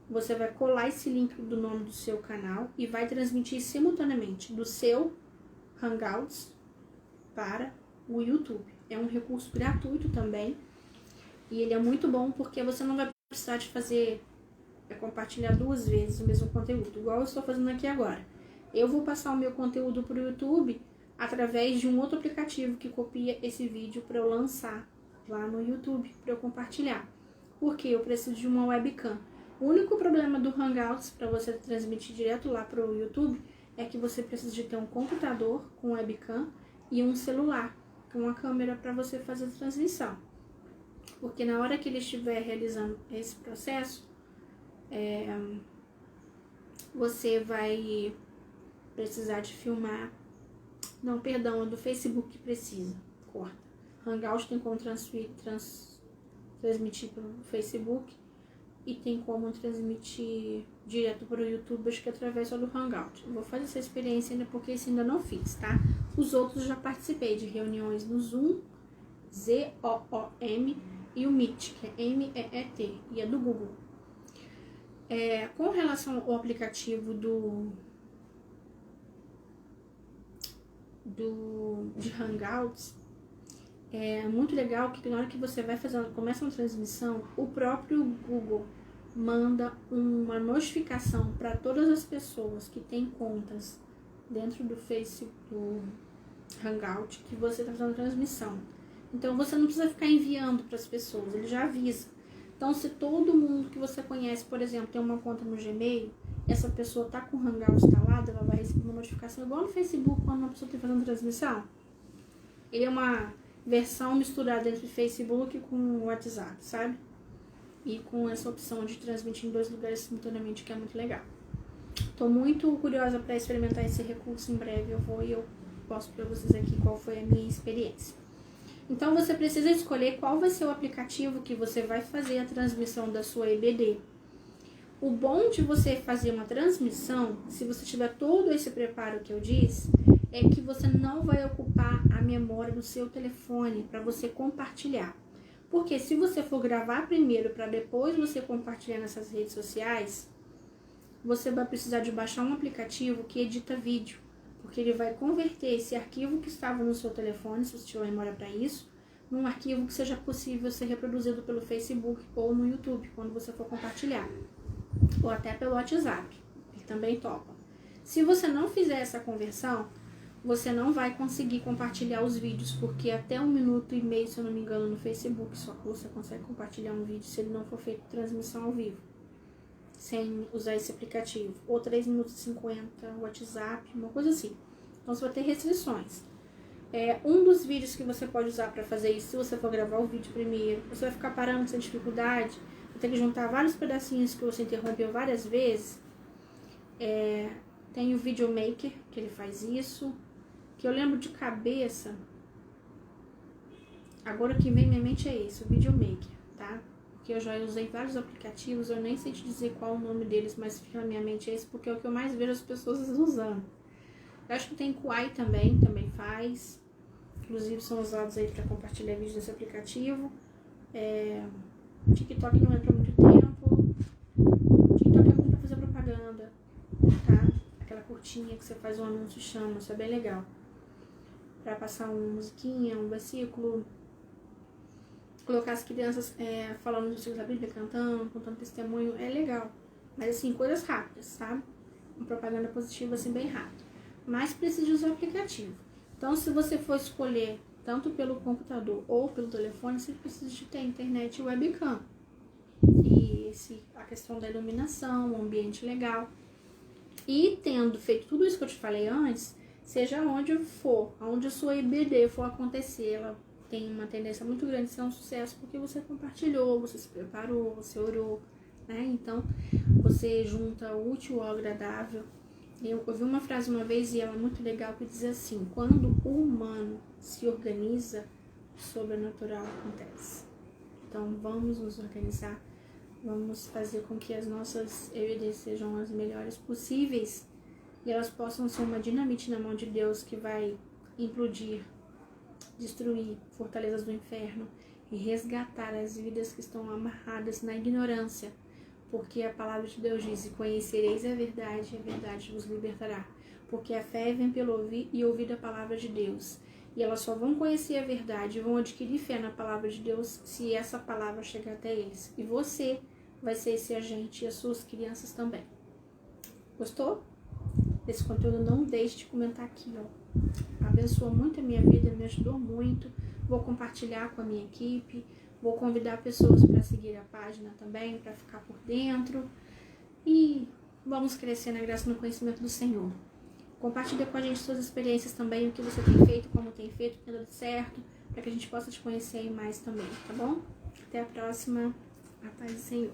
S1: você vai colar esse link do nome do seu canal e vai transmitir simultaneamente do seu Hangouts para o YouTube. É um recurso gratuito também e ele é muito bom porque você não vai precisar de compartilhar 2 vezes o mesmo conteúdo, igual eu estou fazendo aqui agora. Eu vou passar o meu conteúdo para o YouTube através de um outro aplicativo que copia esse vídeo para eu lançar lá no YouTube, para eu compartilhar. Porque eu preciso de uma webcam. O único problema do Hangouts para você transmitir direto lá para o YouTube é que você precisa de ter um computador com webcam e um celular com uma câmera para você fazer a transmissão. Porque na hora que ele estiver realizando esse processo, você vai precisar de filmar. Não, perdão, é do Facebook que precisa. Corta. Hangouts tem como transmitir para o Facebook e tem como transmitir direto para o YouTube, acho que através só do Hangout. Eu vou fazer essa experiência ainda porque esse ainda não fiz, tá? Os outros eu já participei de reuniões no Zoom, ZOOM, e o Meet, que é MEET, e é do Google. Com relação ao aplicativo de Hangouts, é muito legal que na hora que você começa uma transmissão, o próprio Google manda uma notificação para todas as pessoas que têm contas dentro do Facebook, do Hangout, que você está fazendo transmissão. Então você não precisa ficar enviando para as pessoas, ele já avisa. Então se todo mundo que você conhece, por exemplo, tem uma conta no Gmail, essa pessoa está com o Hangout instalado, ela vai receber uma notificação igual no Facebook quando uma pessoa está fazendo transmissão. Ele é uma versão misturada entre Facebook com WhatsApp, sabe? e com essa opção de transmitir em 2 lugares simultaneamente, que é muito legal. Estou muito curiosa para experimentar esse recurso. Em breve eu vou e eu posto para vocês aqui qual foi a minha experiência. Então você precisa escolher qual vai ser o aplicativo que você vai fazer a transmissão da sua EBD. O bom de você fazer uma transmissão, se você tiver todo esse preparo que eu disse, é que você não vai ocupar a memória do seu telefone para você compartilhar. Porque se você for gravar primeiro para depois você compartilhar nessas redes sociais, você vai precisar de baixar um aplicativo que edita vídeo. Porque ele vai converter esse arquivo que estava no seu telefone, se você tiver memória para isso, num arquivo que seja possível ser reproduzido pelo Facebook ou no YouTube, quando você for compartilhar. Ou até pelo WhatsApp, ele também topa. Se você não fizer essa conversão, você não vai conseguir compartilhar os vídeos, porque até 1 minuto e meio, se eu não me engano, no Facebook, só que você consegue compartilhar um vídeo se ele não for feito transmissão ao vivo, sem usar esse aplicativo. Ou 3 minutos e 50, WhatsApp, uma coisa assim. Então você vai ter restrições. Um dos vídeos que você pode usar para fazer isso, se você for gravar o vídeo primeiro, você vai ficar parando sem dificuldade, vai ter que juntar vários pedacinhos que você interrompeu várias vezes. Tem o Videomaker, que ele faz isso, que eu lembro de cabeça. Agora que vem em minha mente é esse, o Videomaker, tá? Porque eu já usei vários aplicativos, eu nem sei te dizer qual o nome deles, mas fica na minha mente esse, porque é o que eu mais vejo as pessoas usando. Eu acho que tem Kuai também faz. Inclusive são usados aí para compartilhar vídeos desse aplicativo. TikTok não entra há muito tempo. TikTok é bom para fazer propaganda, tá? Aquela curtinha que você faz um anúncio e chama, isso é bem legal. Para passar uma musiquinha, um versículo. Colocar as crianças falando dos versículos da Bíblia, contando testemunho, é legal. Mas assim, coisas rápidas, sabe? Uma propaganda positiva assim, bem rápida. Mas precisa usar o aplicativo. Então, se você for escolher tanto pelo computador ou pelo telefone, você precisa de ter internet e webcam. E a questão da iluminação, um ambiente legal. E tendo feito tudo isso que eu te falei antes, seja onde for, onde a sua EBD for acontecer, ela tem uma tendência muito grande de ser um sucesso, porque você compartilhou, você se preparou, você orou, né? Então, você junta o útil ao agradável. Eu ouvi uma frase uma vez e ela é muito legal, que diz assim: quando o humano se organiza, o sobrenatural acontece. Então vamos nos organizar, vamos fazer com que as nossas EBDs sejam as melhores possíveis e elas possam ser uma dinamite na mão de Deus que vai implodir, destruir fortalezas do inferno e resgatar as vidas que estão amarradas na ignorância. Porque a palavra de Deus diz: conhecereis a verdade vos libertará. Porque a fé vem pelo ouvir e ouvir a palavra de Deus. E elas só vão conhecer a verdade, vão adquirir fé na palavra de Deus, se essa palavra chegar até eles. E você vai ser esse agente e as suas crianças também. Gostou desse conteúdo? Não deixe de comentar aqui, ó. Abençoou muito a minha vida, me ajudou muito. Vou compartilhar com a minha equipe. Vou convidar pessoas para seguir a página também, para ficar por dentro. E vamos crescer na graça e no conhecimento do Senhor. Compartilha com a gente suas experiências também, o que você tem feito, como tem feito, tem dado certo, para que a gente possa te conhecer mais também, tá bom? Até a próxima. A paz do Senhor.